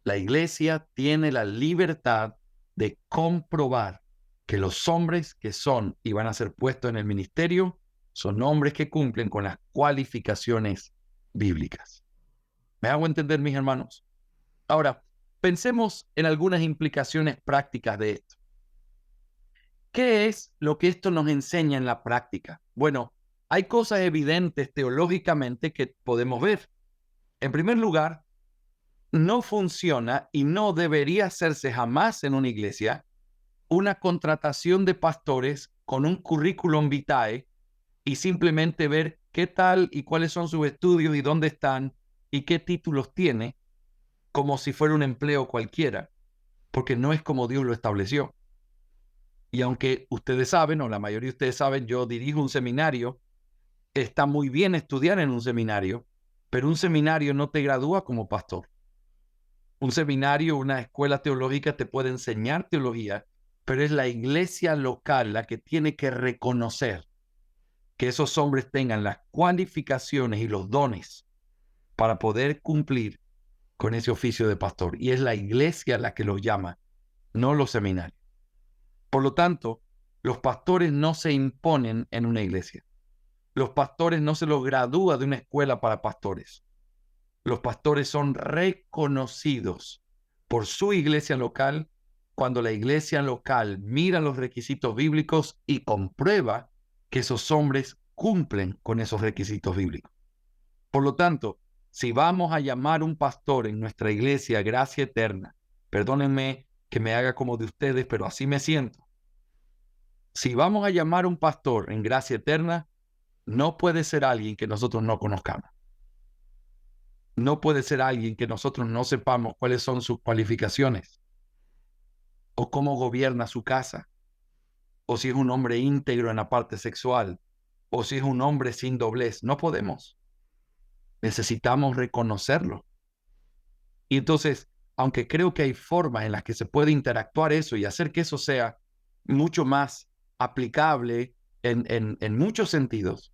La iglesia tiene la libertad de comprobar que los hombres que son y van a ser puestos en el ministerio son hombres que cumplen con las cualificaciones bíblicas. ¿Me hago entender, mis hermanos? Ahora, pensemos en algunas implicaciones prácticas de esto. ¿Qué es lo que esto nos enseña en la práctica? Bueno, hay cosas evidentes teológicamente que podemos ver. En primer lugar, no funciona y no debería hacerse jamás en una iglesia una contratación de pastores con un currículum vitae y simplemente ver qué tal y cuáles son sus estudios y dónde están y qué títulos tiene, como si fuera un empleo cualquiera, porque no es como Dios lo estableció. Y aunque ustedes saben, o la mayoría de ustedes saben, yo dirijo un seminario, está muy bien estudiar en un seminario, pero un seminario no te gradúa como pastor. Un seminario, una escuela teológica te puede enseñar teología, pero es la iglesia local la que tiene que reconocer que esos hombres tengan las cualificaciones y los dones para poder cumplir con ese oficio de pastor. Y es la iglesia la que los llama, no los seminarios. Por lo tanto, los pastores no se imponen en una iglesia. Los pastores no se los gradúa de una escuela para pastores. Los pastores son reconocidos por su iglesia local cuando la iglesia local mira los requisitos bíblicos y comprueba que esos hombres cumplen con esos requisitos bíblicos. Por lo tanto, si vamos a llamar un pastor en nuestra iglesia Gracia Eterna, perdónenme que me haga como de ustedes, pero así me siento. Si vamos a llamar un pastor en Gracia Eterna, no puede ser alguien que nosotros no conozcamos. No puede ser alguien que nosotros no sepamos cuáles son sus cualificaciones, o cómo gobierna su casa, o si es un hombre íntegro en la parte sexual, o si es un hombre sin doblez. No podemos. Necesitamos reconocerlo. Y entonces, aunque creo que hay formas en las que se puede interactuar eso y hacer que eso sea mucho más aplicable en muchos sentidos,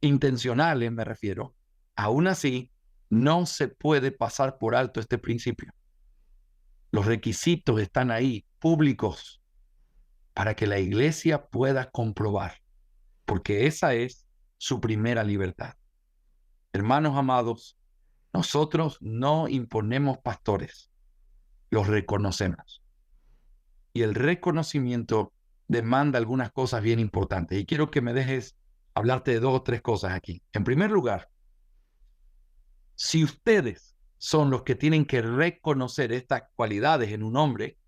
intencionales me refiero, aún así, no se puede pasar por alto este principio. Los requisitos están ahí, públicos, para que la iglesia pueda comprobar, porque esa es su primera libertad. Hermanos amados, nosotros no imponemos pastores, los reconocemos. Y el reconocimiento demanda algunas cosas bien importantes. Y quiero que me dejes hablarte de 2 o 3 cosas aquí. En primer lugar, si ustedes son los que tienen que reconocer estas cualidades en un hombre,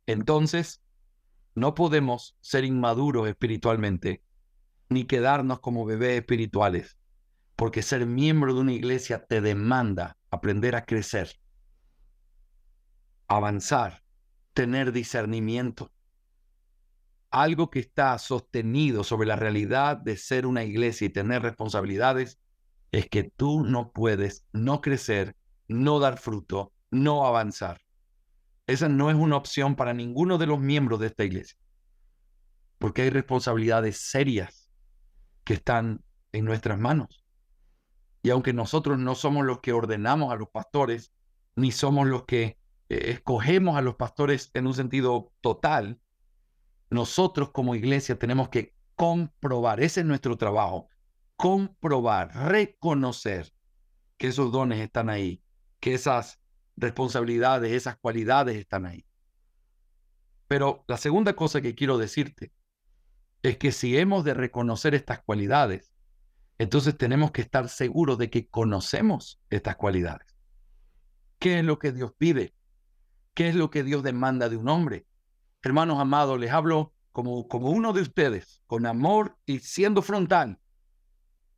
entonces no podemos ser inmaduros espiritualmente ni quedarnos como bebés espirituales, porque ser miembro de una iglesia te demanda aprender a crecer, avanzar, tener discernimiento. Algo que está sostenido sobre la realidad de ser una iglesia y tener responsabilidades es que tú no puedes no crecer, no dar fruto, no avanzar. Esa no es una opción para ninguno de los miembros de esta iglesia, porque hay responsabilidades serias que están en nuestras manos. Y aunque nosotros no somos los que ordenamos a los pastores, ni somos los que escogemos a los pastores en un sentido total, nosotros como iglesia tenemos que comprobar, ese es nuestro trabajo, comprobar, reconocer que esos dones están ahí, que esas responsabilidades, esas cualidades están ahí. Pero la segunda cosa que quiero decirte es que si hemos de reconocer estas cualidades, entonces tenemos que estar seguros de que conocemos estas cualidades. ¿Qué es lo que Dios pide? ¿Qué es lo que Dios demanda de un hombre? Hermanos amados, les hablo como uno de ustedes, con amor y siendo frontal.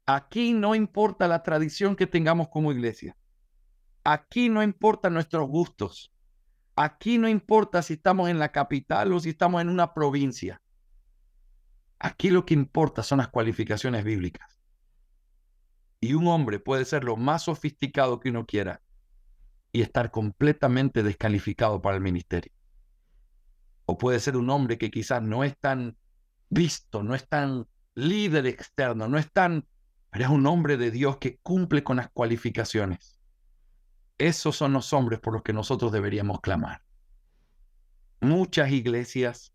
Aquí no importa la tradición que tengamos como iglesia. Aquí no importan nuestros gustos. Aquí no importa si estamos en la capital o si estamos en una provincia. Aquí lo que importa son las cualificaciones bíblicas. Y un hombre puede ser lo más sofisticado que uno quiera y estar completamente descalificado para el ministerio. O puede ser un hombre que quizás no es tan visto, no es tan líder externo, no es tan, pero es un hombre de Dios que cumple con las cualificaciones. Esos son los hombres por los que nosotros deberíamos clamar. Muchas iglesias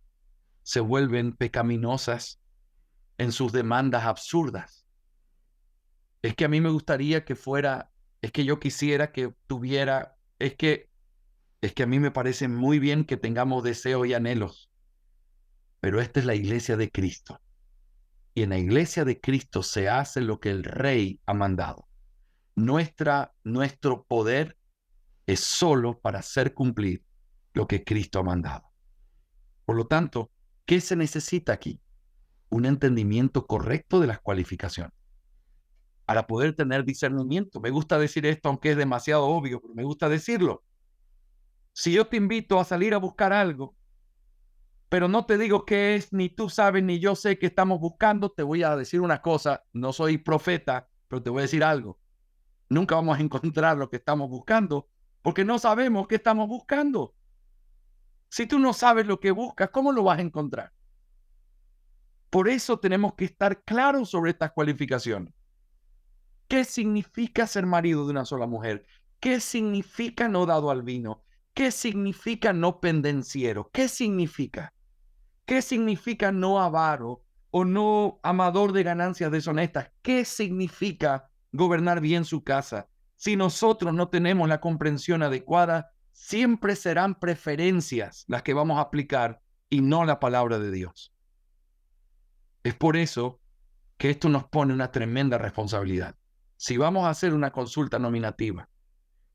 se vuelven pecaminosas en sus demandas absurdas. Es que a mí me gustaría que fuera, es que yo quisiera que tuviera, es que a mí me parece muy bien que tengamos deseos y anhelos, pero esta es la iglesia de Cristo. Y en la iglesia de Cristo se hace lo que el Rey ha mandado. Nuestro poder es solo para hacer cumplir lo que Cristo ha mandado. Por lo tanto, ¿qué se necesita aquí? Un entendimiento correcto de las cualificaciones. Para poder tener discernimiento. Me gusta decir esto, aunque es demasiado obvio, pero me gusta decirlo. Si yo te invito a salir a buscar algo, pero no te digo qué es, ni tú sabes, ni yo sé qué estamos buscando, te voy a decir una cosa. No soy profeta, pero te voy a decir algo. Nunca vamos a encontrar lo que estamos buscando porque no sabemos qué estamos buscando. Si tú no sabes lo que buscas, ¿cómo lo vas a encontrar? Por eso tenemos que estar claros sobre estas cualificaciones. ¿Qué significa ser marido de una sola mujer? ¿Qué significa no dado al vino? ¿Qué significa no pendenciero? ¿Qué significa? ¿Qué significa no avaro o no amador de ganancias deshonestas? ¿Qué significa gobernar bien su casa? Si nosotros no tenemos la comprensión adecuada, siempre serán preferencias las que vamos a aplicar y no la palabra de Dios. Es por eso que esto nos pone una tremenda responsabilidad. Si vamos a hacer una consulta nominativa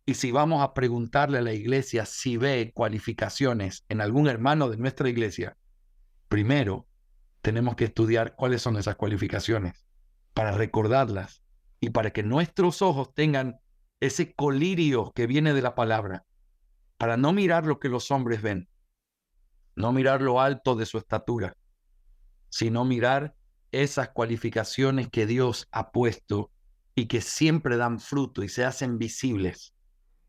y si vamos a preguntarle a la iglesia si ve cualificaciones en algún hermano de nuestra iglesia, primero tenemos que estudiar cuáles son esas cualificaciones para recordarlas y para que nuestros ojos tengan ese colirio que viene de la palabra, para no mirar lo que los hombres ven, no mirar lo alto de su estatura, sino mirar esas cualificaciones que Dios ha puesto y que siempre dan fruto y se hacen visibles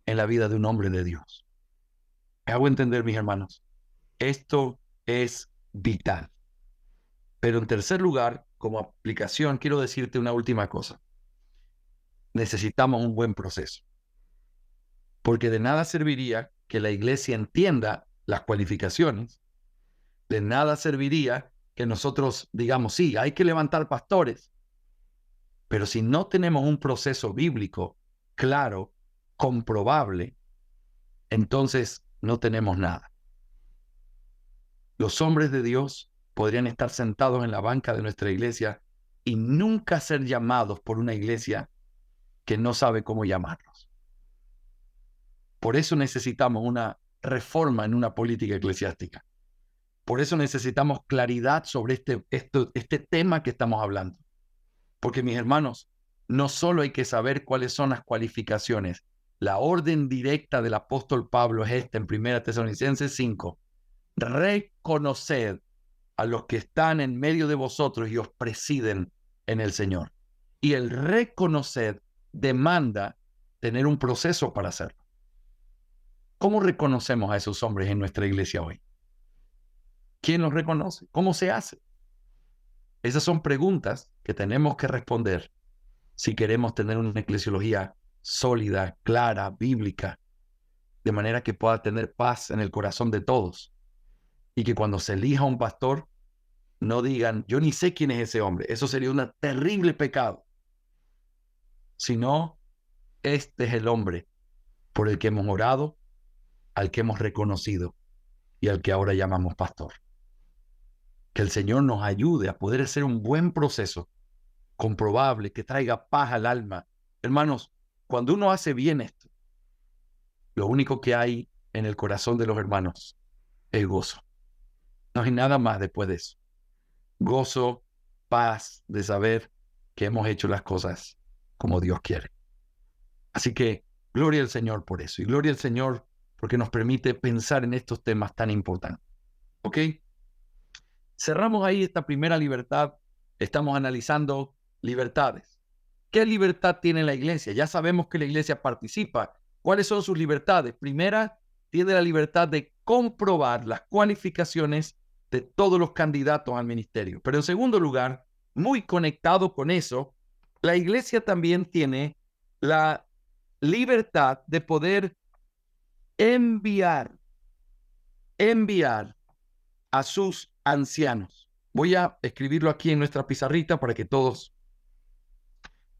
en la vida de un hombre de Dios. ¿Me hago entender, mis hermanos? Esto es vital. Pero en tercer lugar, como aplicación, quiero decirte una última cosa. Necesitamos un buen proceso, porque de nada serviría que la iglesia entienda las cualificaciones, de nada serviría que nosotros digamos, sí, hay que levantar pastores, pero si no tenemos un proceso bíblico claro, comprobable, entonces no tenemos nada. Los hombres de Dios podrían estar sentados en la banca de nuestra iglesia y nunca ser llamados por una iglesia que no sabe cómo llamarlos. Por eso necesitamos una reforma en una política eclesiástica. Por eso necesitamos claridad sobre este tema que estamos hablando. Porque, mis hermanos, no solo hay que saber cuáles son las cualificaciones. La orden directa del apóstol Pablo es esta en 1 Tesalonicenses 5. Reconoced a los que están en medio de vosotros y os presiden en el Señor. Y el reconocer demanda tener un proceso para hacerlo. ¿Cómo reconocemos a esos hombres en nuestra iglesia hoy? ¿Quién los reconoce? ¿Cómo se hace? Esas son preguntas que tenemos que responder si queremos tener una eclesiología sólida, clara, bíblica, de manera que pueda tener paz en el corazón de todos. Y que cuando se elija un pastor, no digan, yo ni sé quién es ese hombre. Eso sería un terrible pecado. Sino, este es el hombre por el que hemos orado, al que hemos reconocido y al que ahora llamamos pastor. Que el Señor nos ayude a poder hacer un buen proceso, comprobable, que traiga paz al alma. Hermanos, cuando uno hace bien esto, lo único que hay en el corazón de los hermanos es gozo. No hay nada más después de eso. Gozo, paz de saber que hemos hecho las cosas como Dios quiere. Así que gloria al Señor por eso. Y gloria al Señor porque nos permite pensar en estos temas tan importantes. ¿Ok? Cerramos ahí esta primera libertad. Estamos analizando libertades. ¿Qué libertad tiene la iglesia? Ya sabemos que la iglesia participa. ¿Cuáles son sus libertades? Primera, tiene la libertad de comprobar las cualificaciones de todos los candidatos al ministerio. Pero en segundo lugar, muy conectado con eso, la iglesia también tiene la libertad de poder enviar a sus ancianos. Voy a escribirlo aquí en nuestra pizarrita para que todos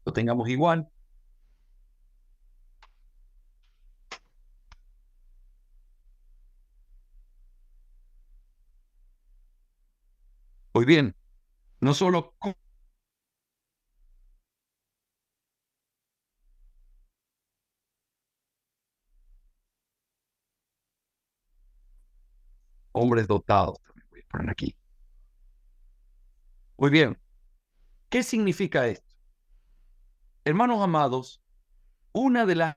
lo tengamos igual. Muy bien, no solo hombres dotados, también voy a poner aquí. Muy bien, ¿qué significa esto? Hermanos amados, una de las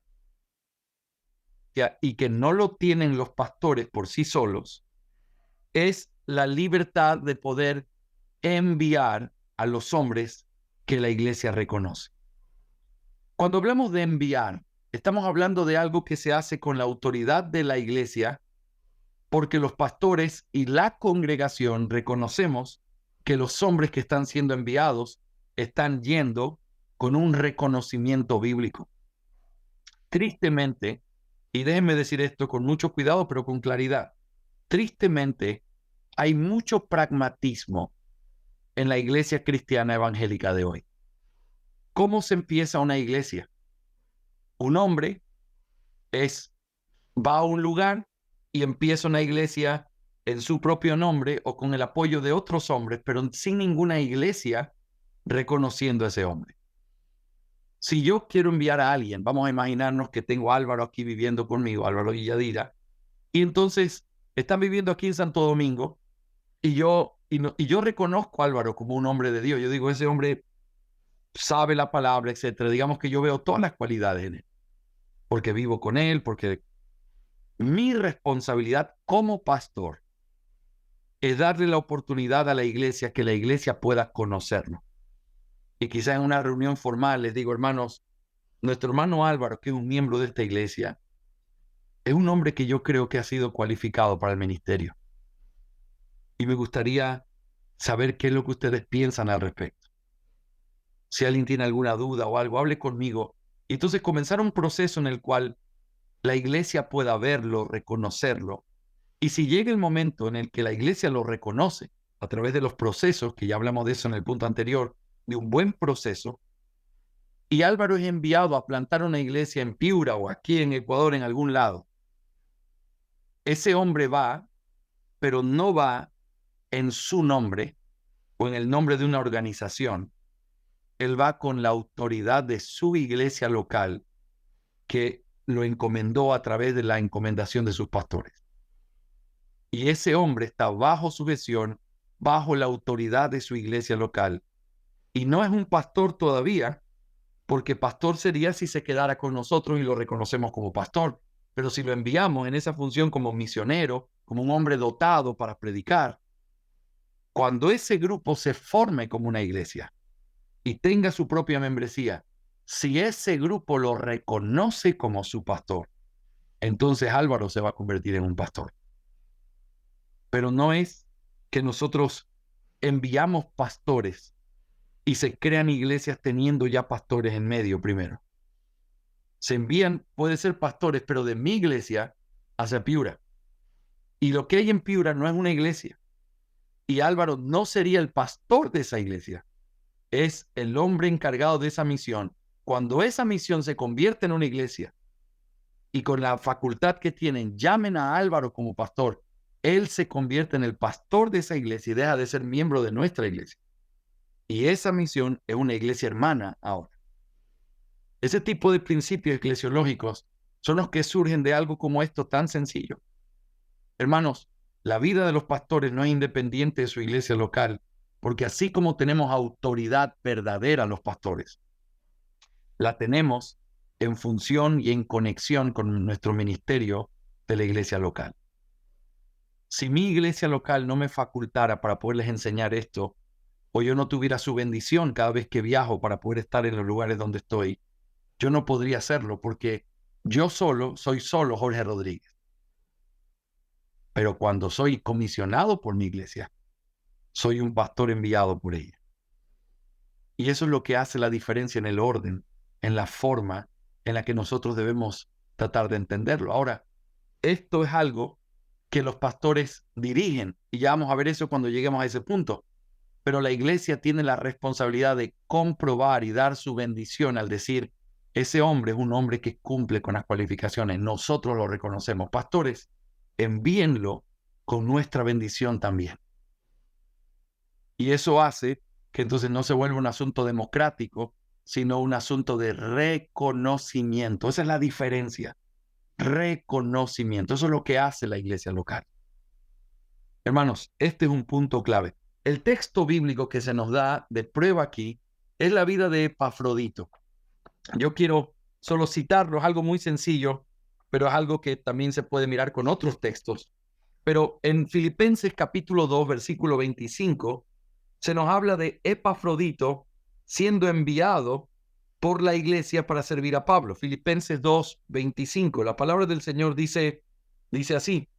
y que no lo tienen los pastores por sí solos es la libertad de poder enviar a los hombres que la iglesia reconoce. Cuando hablamos de enviar, Estamos hablando de algo que se hace con la autoridad de la iglesia, porque los pastores y la congregación reconocemos que los hombres que están siendo enviados están yendo con un reconocimiento bíblico. Tristemente, y déjenme decir esto con mucho cuidado, pero con claridad, tristemente hay mucho pragmatismo en la iglesia cristiana evangélica de hoy. ¿Cómo se empieza una iglesia? Un hombre va a un lugar y empieza una iglesia en su propio nombre o con el apoyo de otros hombres, pero sin ninguna iglesia reconociendo a ese hombre. Si yo quiero enviar a alguien, vamos a imaginarnos que tengo a Álvaro aquí viviendo conmigo, Álvaro y Yadira, y entonces están viviendo aquí en Santo Domingo, y yo reconozco a Álvaro como un hombre de Dios. Yo digo, ese hombre sabe la palabra, etcétera. Digamos que yo veo todas las cualidades en él, porque vivo con él, porque mi responsabilidad como pastor es darle la oportunidad a la iglesia que la iglesia pueda conocerlo. Y quizás en una reunión formal les digo, hermanos, nuestro hermano Álvaro, que es un miembro de esta iglesia, es un hombre que yo creo que ha sido cualificado para el ministerio. Y me gustaría saber qué es lo que ustedes piensan al respecto. Si alguien tiene alguna duda o algo, hable conmigo. Y entonces comenzar un proceso en el cual la iglesia pueda verlo, reconocerlo. Y si llega el momento en el que la iglesia lo reconoce a través de los procesos, que ya hablamos de eso en el punto anterior, de un buen proceso, y Álvaro es enviado a plantar una iglesia en Piura o aquí en Ecuador en algún lado, ese hombre va, pero no va en su nombre o en el nombre de una organización. Él va con la autoridad de su iglesia local que lo encomendó a través de la encomendación de sus pastores. Y ese hombre está bajo su gestión, bajo la autoridad de su iglesia local. Y no es un pastor todavía, porque pastor sería si se quedara con nosotros y lo reconocemos como pastor. Pero si lo enviamos en esa función como misionero, como un hombre dotado para predicar, cuando ese grupo se forme como una iglesia y tenga su propia membresía, si ese grupo lo reconoce como su pastor, entonces Álvaro se va a convertir en un pastor. Pero no es que nosotros enviamos pastores y se crean iglesias teniendo ya pastores en medio primero. Se envían, puede ser pastores, pero de mi iglesia hacia Piura. Y lo que hay en Piura no es una iglesia. Y Álvaro no sería el pastor de esa iglesia. Es el hombre encargado de esa misión. Cuando esa misión se convierte en una iglesia y con la facultad que tienen, llamen a Álvaro como pastor, él se convierte en el pastor de esa iglesia y deja de ser miembro de nuestra iglesia. Y esa misión es una iglesia hermana ahora. Ese tipo de principios eclesiológicos son los que surgen de algo como esto tan sencillo. Hermanos, la vida de los pastores no es independiente de su iglesia local, porque así como tenemos autoridad verdadera los pastores, la tenemos en función y en conexión con nuestro ministerio de la iglesia local. Si mi iglesia local no me facultara para poderles enseñar esto, o yo no tuviera su bendición cada vez que viajo para poder estar en los lugares donde estoy, yo no podría hacerlo porque yo soy solo Jorge Rodríguez. Pero cuando soy comisionado por mi iglesia, soy un pastor enviado por ella. Y eso es lo que hace la diferencia en el orden, en la forma en la que nosotros debemos tratar de entenderlo. Ahora, esto es algo que los pastores dirigen, y ya vamos a ver eso cuando lleguemos a ese punto. Pero la iglesia tiene la responsabilidad de comprobar y dar su bendición al decir, ese hombre es un hombre que cumple con las cualificaciones. Nosotros lo reconocemos. Pastores, envíenlo con nuestra bendición también. Y eso hace que entonces no se vuelva un asunto democrático, sino un asunto de reconocimiento. Esa es la diferencia. Reconocimiento. Eso es lo que hace la iglesia local. Hermanos, este es un punto clave. El texto bíblico que se nos da de prueba aquí es la vida de Epafrodito. Yo quiero solo citarlo, es algo muy sencillo, pero es algo que también se puede mirar con otros textos. Pero en Filipenses capítulo 2, versículo 25, se nos habla de Epafrodito siendo enviado por la iglesia para servir a Pablo. Filipenses 2:25. La palabra del Señor dice así: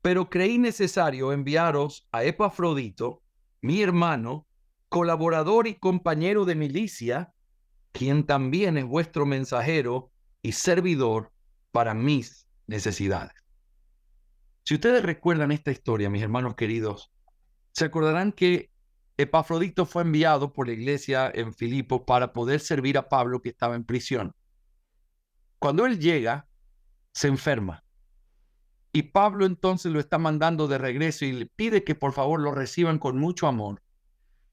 pero creí necesario enviaros a Epafrodito, mi hermano, colaborador y compañero de milicia, quien también es vuestro mensajero y servidor para mis necesidades. Si ustedes recuerdan esta historia, mis hermanos queridos, se acordarán que Epafrodito fue enviado por la iglesia en Filipos para poder servir a Pablo, que estaba en prisión. Cuando él llega, se enferma. Y Pablo entonces lo está mandando de regreso y le pide que por favor lo reciban con mucho amor,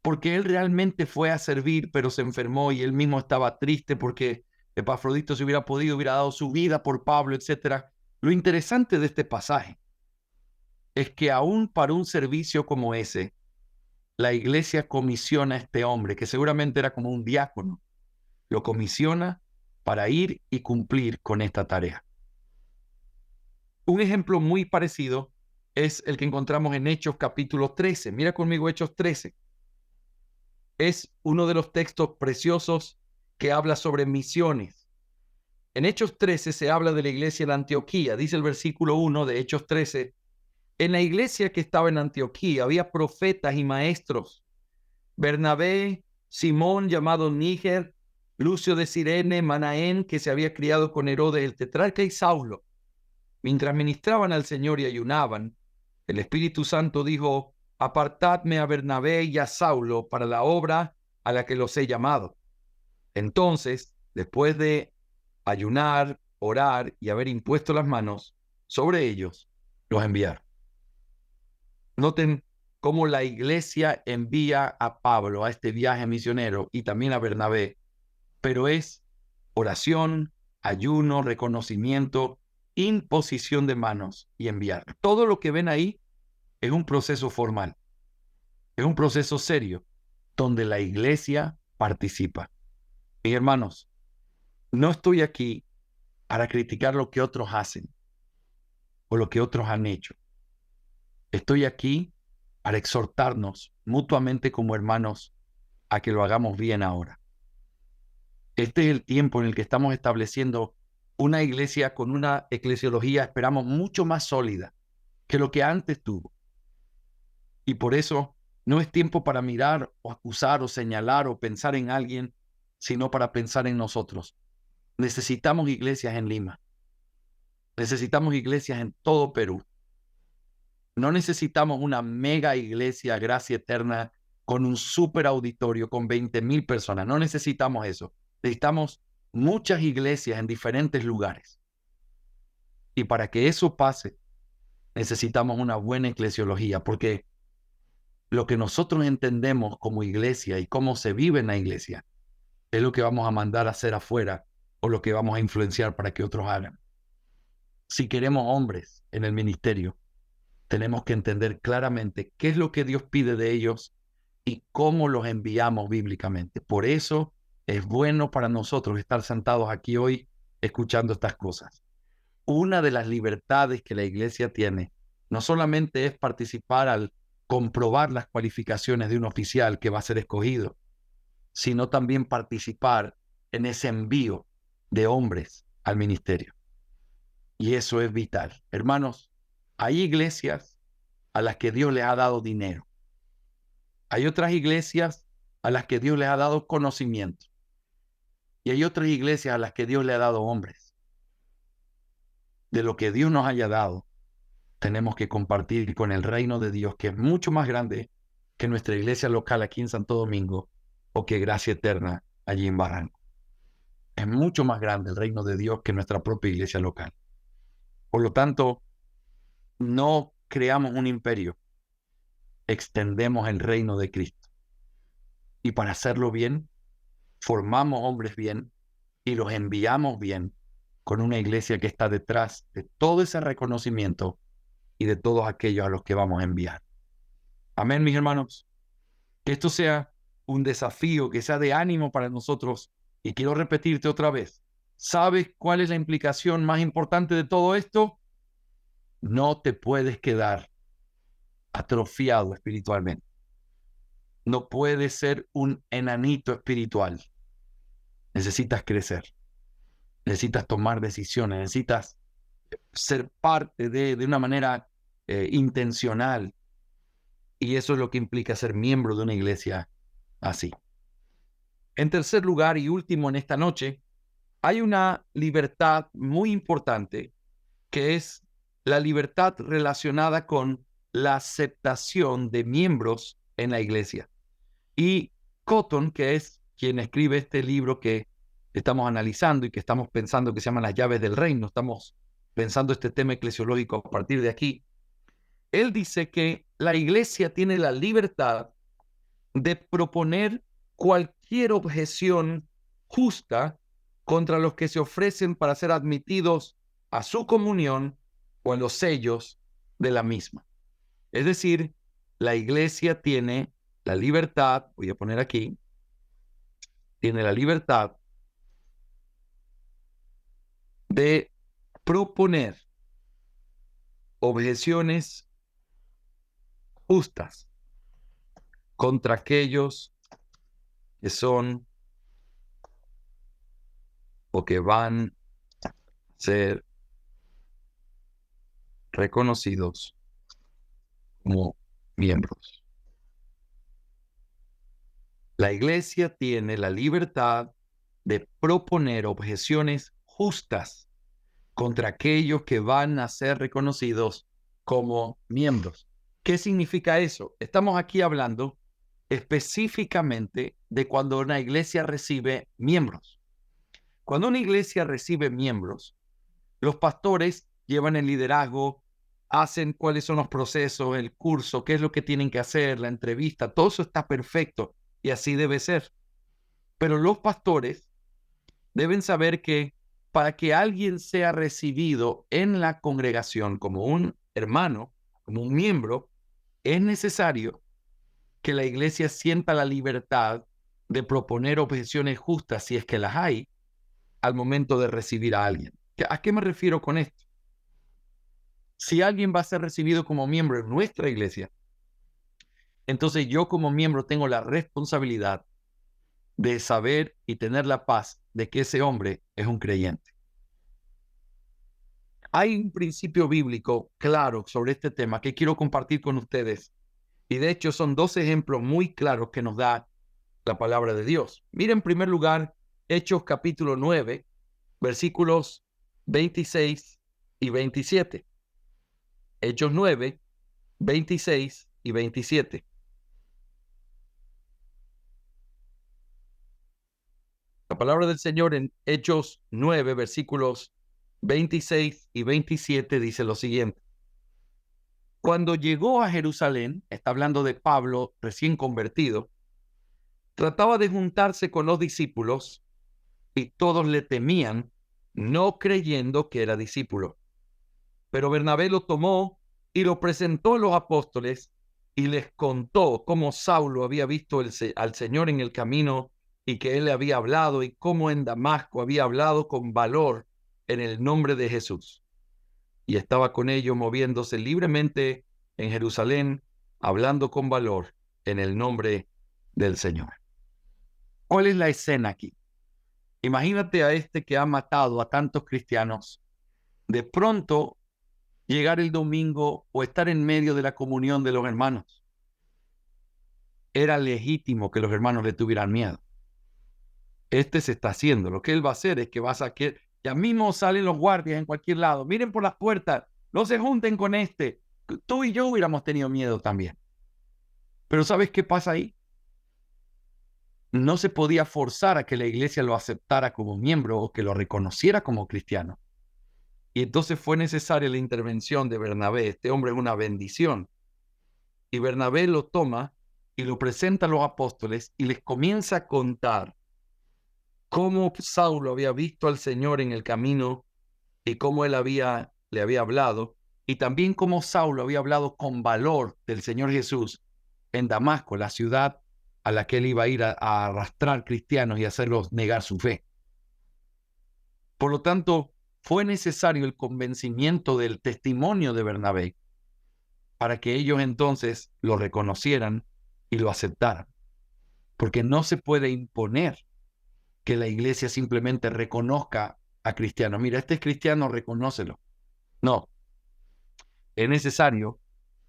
porque él realmente fue a servir, pero se enfermó y él mismo estaba triste porque Epafrodito, si hubiera podido, hubiera dado su vida por Pablo, etc. Lo interesante de este pasaje es que aún para un servicio como ese, la iglesia comisiona a este hombre, que seguramente era como un diácono, lo comisiona para ir y cumplir con esta tarea. Un ejemplo muy parecido es el que encontramos en Hechos capítulo 13. Mira conmigo Hechos 13. Es uno de los textos preciosos que habla sobre misiones. En Hechos 13 se habla de la iglesia de Antioquía. Dice el versículo 1 de Hechos 13: en la iglesia que estaba en Antioquía había profetas y maestros: Bernabé, Simón llamado Níger, Lucio de Cirene, Manaén, que se había criado con Herodes el tetrarca, y Saulo. Mientras ministraban al Señor y ayunaban, el Espíritu Santo dijo: apartadme a Bernabé y a Saulo para la obra a la que los he llamado. Entonces, después de ayunar, orar y haber impuesto las manos sobre ellos, los enviaron. Noten cómo la iglesia envía a Pablo a este viaje misionero y también a Bernabé, pero es oración, ayuno, reconocimiento, imposición de manos y enviar. Todo lo que ven ahí es un proceso formal, es un proceso serio, donde la iglesia participa. Mis hermanos, no estoy aquí para criticar lo que otros hacen o lo que otros han hecho. Estoy aquí para exhortarnos mutuamente como hermanos a que lo hagamos bien ahora. Este es el tiempo en el que estamos estableciendo una iglesia con una eclesiología, esperamos, mucho más sólida que lo que antes tuvo. Y por eso no es tiempo para mirar o acusar o señalar o pensar en alguien, sino para pensar en nosotros. Necesitamos iglesias en Lima. Necesitamos iglesias en todo Perú. No necesitamos una mega iglesia Gracia Eterna con un super auditorio con 20,000 personas. No necesitamos eso. Necesitamos muchas iglesias en diferentes lugares. Y para que eso pase, necesitamos una buena eclesiología, porque lo que nosotros entendemos como iglesia y cómo se vive en la iglesia es lo que vamos a mandar a hacer afuera o lo que vamos a influenciar para que otros hagan. Si queremos hombres en el ministerio, tenemos que entender claramente qué es lo que Dios pide de ellos y cómo los enviamos bíblicamente. Por eso es bueno para nosotros estar sentados aquí hoy escuchando estas cosas. Una de las libertades que la iglesia tiene no solamente es participar al comprobar las cualificaciones de un oficial que va a ser escogido, sino también participar en ese envío de hombres al ministerio. Y eso es vital. Hermanos, hay iglesias a las que Dios les ha dado dinero. Hay otras iglesias a las que Dios les ha dado conocimiento. Y hay otras iglesias a las que Dios le ha dado hombres. De lo que Dios nos haya dado, tenemos que compartir con el reino de Dios, que es mucho más grande que nuestra iglesia local aquí en Santo Domingo o que Gracia Eterna allí en Barranco. Es mucho más grande el reino de Dios que nuestra propia iglesia local. Por lo tanto, no creamos un imperio, extendemos el reino de Cristo. Y para hacerlo bien, formamos hombres bien y los enviamos bien con una iglesia que está detrás de todo ese reconocimiento y de todos aquellos a los que vamos a enviar. Amén, mis hermanos. Que esto sea un desafío, que sea de ánimo para nosotros. Y quiero repetirte otra vez. ¿Sabes cuál es la implicación más importante de todo esto? No te puedes quedar atrofiado espiritualmente. no puedes ser un enanito espiritual. Necesitas crecer, necesitas tomar decisiones, necesitas ser parte de una manera intencional. Y eso es lo que implica ser miembro de una iglesia así. En tercer lugar y último en esta noche, hay una libertad muy importante que es la libertad relacionada con la aceptación de miembros en la iglesia. Y Cotton, que es quien escribe este libro que estamos analizando y que estamos pensando que se llama Las llaves del reino, estamos pensando este tema eclesiológico a partir de aquí, él dice que la iglesia tiene la libertad de proponer cualquier objeción justa contra los que se ofrecen para ser admitidos a su comunión o en los sellos de la misma. Es decir, la iglesia tiene la libertad, voy a poner aquí, tiene la libertad de proponer objeciones justas contra aquellos que son o que van a ser reconocidos como miembros. La iglesia tiene la libertad de proponer objeciones justas contra aquellos que van a ser reconocidos como miembros. ¿Qué significa eso? Estamos aquí hablando específicamente de cuando una iglesia recibe miembros. Cuando una iglesia recibe miembros, los pastores llevan el liderazgo, hacen cuáles son los procesos, el curso, qué es lo que tienen que hacer, la entrevista, todo eso está perfecto y así debe ser. Pero los pastores deben saber que para que alguien sea recibido en la congregación como un hermano, como un miembro, es necesario que la iglesia sienta la libertad de proponer objeciones justas, si es que las hay, al momento de recibir a alguien. ¿A qué me refiero con esto? Si alguien va a ser recibido como miembro en nuestra iglesia, entonces yo como miembro tengo la responsabilidad de saber y tener la paz de que ese hombre es un creyente. Hay un principio bíblico claro sobre este tema que quiero compartir con ustedes. Y de hecho son dos ejemplos muy claros que nos da la palabra de Dios. Miren en primer lugar Hechos capítulo 9, versículos 26 y 27. Hechos 9, 26 y 27. La palabra del Señor en Hechos 9, versículos 26 y 27 dice lo siguiente. Cuando llegó a Jerusalén, está hablando de Pablo recién convertido, trataba de juntarse con los discípulos y todos le temían, no creyendo que era discípulo. Pero Bernabé lo tomó y lo presentó a los apóstoles y les contó cómo Saulo había visto al Señor en el camino y que él le había hablado y cómo en Damasco había hablado con valor en el nombre de Jesús. Y estaba con ellos moviéndose libremente en Jerusalén, hablando con valor en el nombre del Señor. ¿Cuál es la escena aquí? Imagínate a este que ha matado a tantos cristianos, de pronto llegar el domingo o estar en medio de la comunión de los hermanos. Era legítimo que los hermanos le tuvieran miedo. Este se está haciendo. Lo que él va a hacer es que va a sacar, ya mismo salen los guardias en cualquier lado. Miren por las puertas, no se junten con este. Tú y yo hubiéramos tenido miedo también. Pero ¿sabes qué pasa ahí? No se podía forzar a que la iglesia lo aceptara como miembro o que lo reconociera como cristiano. Y entonces fue necesaria la intervención de Bernabé. Este hombre es una bendición. Y Bernabé lo toma y lo presenta a los apóstoles y les comienza a contar cómo Saulo había visto al Señor en el camino y cómo él le había hablado, y también cómo Saulo había hablado con valor del Señor Jesús en Damasco, la ciudad a la que él iba a ir a arrastrar cristianos y hacerlos negar su fe. Por lo tanto, fue necesario el convencimiento del testimonio de Bernabé para que ellos entonces lo reconocieran y lo aceptaran. porque no se puede imponer que la iglesia simplemente reconozca a cristianos. Mira, este es cristiano, reconócelo. No, es necesario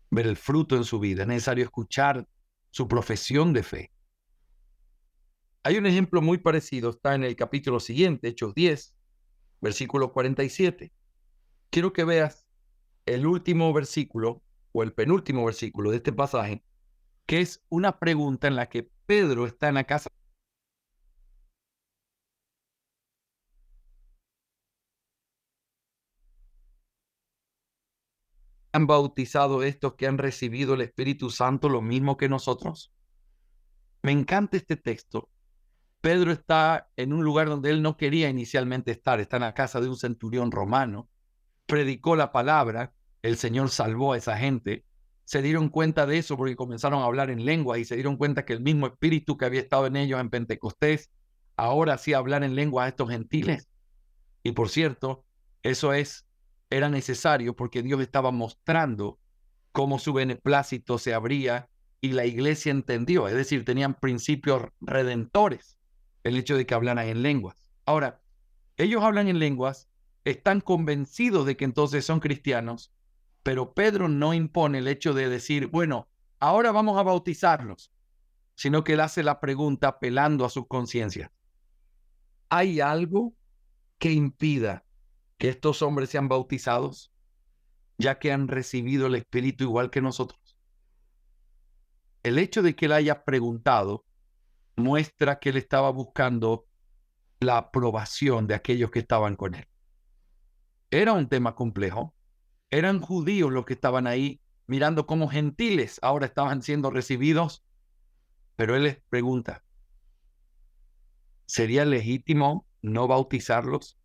ver el fruto en su vida, es necesario escuchar su profesión de fe. Hay un ejemplo muy parecido, está en el capítulo siguiente, Hechos 10, versículo 47. Quiero que veas el último versículo o el penúltimo versículo de este pasaje, que es una pregunta en la que Pedro está en la casa. ¿Han bautizado estos que han recibido el Espíritu Santo lo mismo que nosotros? Me encanta este texto. Pedro está en un lugar donde él no quería inicialmente estar, está en la casa de un centurión romano, predicó la palabra, el Señor salvó a esa gente, se dieron cuenta de eso porque comenzaron a hablar en lengua y se dieron cuenta que el mismo espíritu que había estado en ellos en Pentecostés, ahora hacía hablar en lengua a estos gentiles. Y por cierto, eso era necesario porque Dios estaba mostrando cómo su beneplácito se abría y la iglesia entendió, es decir, tenían principios redentores, el hecho de que hablaran en lenguas. Ahora, ellos hablan en lenguas, están convencidos de que entonces son cristianos, pero Pedro no impone el hecho de decir, bueno, ahora vamos a bautizarlos, sino que él hace la pregunta apelando a sus conciencias. ¿Hay algo que impida que estos hombres sean bautizados, ya que han recibido el Espíritu igual que nosotros? El hecho de que él haya preguntado muestra que él estaba buscando la aprobación de aquellos que estaban con él. Era un tema complejo. Eran judíos los que estaban ahí mirando cómo gentiles ahora estaban siendo recibidos, pero él les pregunta, ¿sería legítimo no bautizarlos?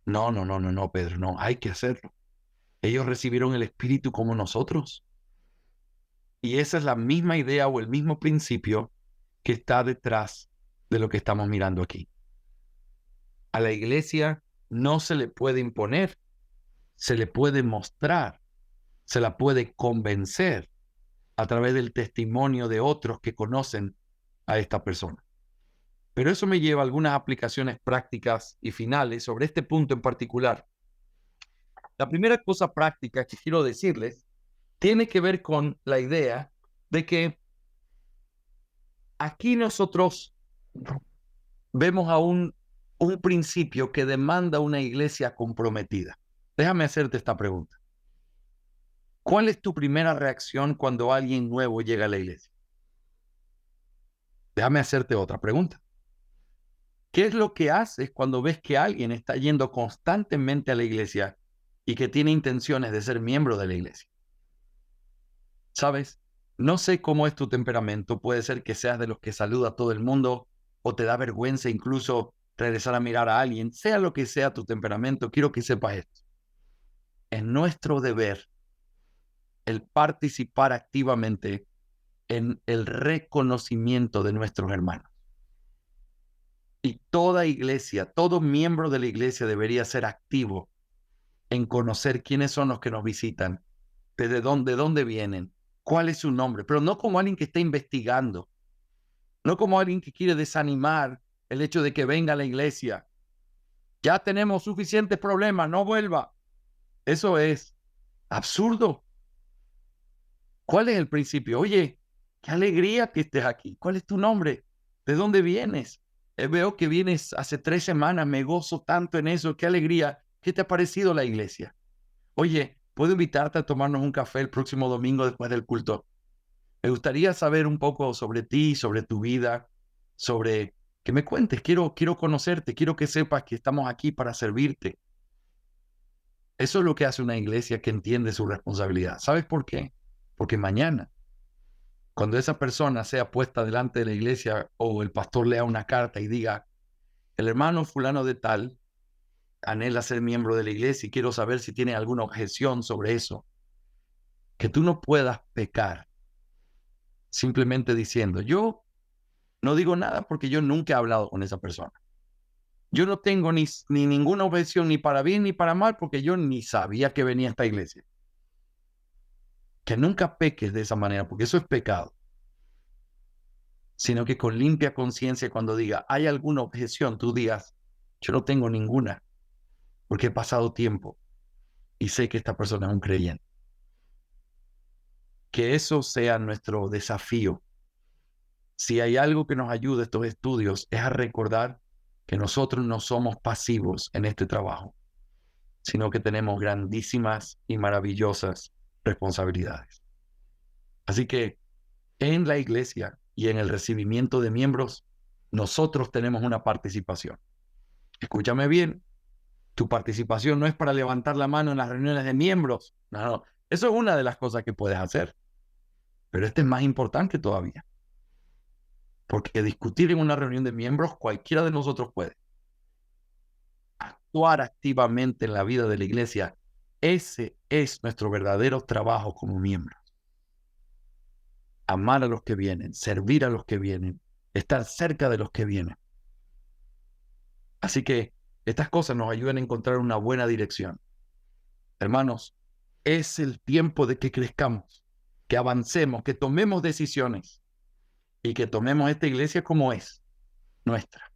No, no, no, no, no, Pedro, no, hay que hacerlo. Ellos recibieron el Espíritu como nosotros. Y esa es la misma idea o el mismo principio que está detrás de lo que estamos mirando aquí. A la iglesia no se le puede imponer, se le puede mostrar, se la puede convencer a través del testimonio de otros que conocen a esta persona. Pero eso me lleva a algunas aplicaciones prácticas y finales sobre este punto en particular. La primera cosa práctica que quiero decirles tiene que ver con la idea de que aquí nosotros vemos a un principio que demanda una iglesia comprometida. Déjame hacerte esta pregunta. ¿Cuál es tu primera reacción cuando alguien nuevo llega a la iglesia? Déjame hacerte otra pregunta. ¿Qué es lo que haces cuando ves que alguien está yendo constantemente a la iglesia y que tiene intenciones de ser miembro de la iglesia? ¿Sabes? No sé cómo es tu temperamento. Puede ser que seas de los que saluda a todo el mundo o te da vergüenza incluso regresar a mirar a alguien. Sea lo que sea tu temperamento, quiero que sepas esto. Es nuestro deber el participar activamente en el reconocimiento de nuestros hermanos. Y toda iglesia, todo miembro de la iglesia debería ser activo en conocer quiénes son los que nos visitan, de dónde vienen, cuál es su nombre, pero no como alguien que está investigando, no como alguien que quiere desanimar el hecho de que venga a la iglesia. Ya tenemos suficientes problemas, no vuelva. Eso es absurdo. ¿Cuál es el principio? Oye, qué alegría que estés aquí. ¿Cuál es tu nombre? ¿De dónde vienes? Veo que vienes hace 3 semanas, me gozo tanto en eso, qué alegría. ¿Qué te ha parecido la iglesia? Oye, ¿puedo invitarte a tomarnos un café el próximo domingo después del culto? Me gustaría saber un poco sobre ti, sobre tu vida, sobre que me cuentes. Quiero conocerte, quiero que sepas que estamos aquí para servirte. Eso es lo que hace una iglesia que entiende su responsabilidad. ¿Sabes por qué? Porque mañana, cuando esa persona sea puesta delante de la iglesia o el pastor lea una carta y diga, el hermano fulano de tal anhela ser miembro de la iglesia y quiero saber si tiene alguna objeción sobre eso, que tú no puedas pecar simplemente diciendo, yo no digo nada porque yo nunca he hablado con esa persona. Yo no tengo ni ninguna objeción ni para bien ni para mal porque yo ni sabía que venía a esta iglesia. Que nunca peques de esa manera porque eso es pecado. sino que con limpia conciencia, cuando diga, ¿hay alguna objeción? Tú digas, yo no tengo ninguna, porque he pasado tiempo y sé que esta persona es un creyente. Que eso sea nuestro desafío. Si hay algo que nos ayuda a estos estudios, es a recordar que nosotros no somos pasivos en este trabajo, sino que tenemos grandísimas y maravillosas responsabilidades. Así que en la iglesia y en el recibimiento de miembros, nosotros tenemos una participación. Escúchame bien, tu participación no es para levantar la mano en las reuniones de miembros. No, no. Eso es una de las cosas que puedes hacer. Pero este es más importante todavía. Porque discutir en una reunión de miembros cualquiera de nosotros puede. Actuar activamente en la vida de la iglesia, ese es nuestro verdadero trabajo como miembros. Amar a los que vienen, servir a los que vienen, estar cerca de los que vienen. Así que estas cosas nos ayudan a encontrar una buena dirección. Hermanos, es el tiempo de que crezcamos, que avancemos, que tomemos decisiones y que tomemos esta iglesia como es nuestra.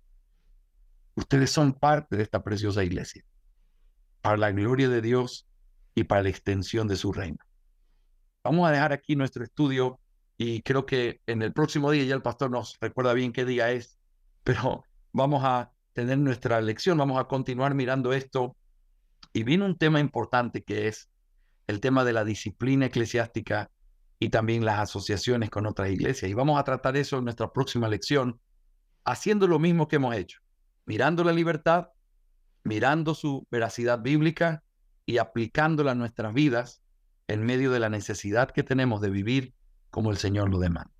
Ustedes son parte de esta preciosa iglesia, para la gloria de Dios y para la extensión de su reino. Vamos a dejar aquí nuestro estudio y creo que en el próximo día ya el pastor nos recuerda bien qué día es, pero vamos a tener nuestra lección, vamos a continuar mirando esto y viene un tema importante que es el tema de la disciplina eclesiástica y también las asociaciones con otras iglesias. Y vamos a tratar eso en nuestra próxima lección, haciendo lo mismo que hemos hecho, mirando la libertad, mirando su veracidad bíblica y aplicándola a nuestras vidas en medio de la necesidad que tenemos de vivir como el Señor lo demanda.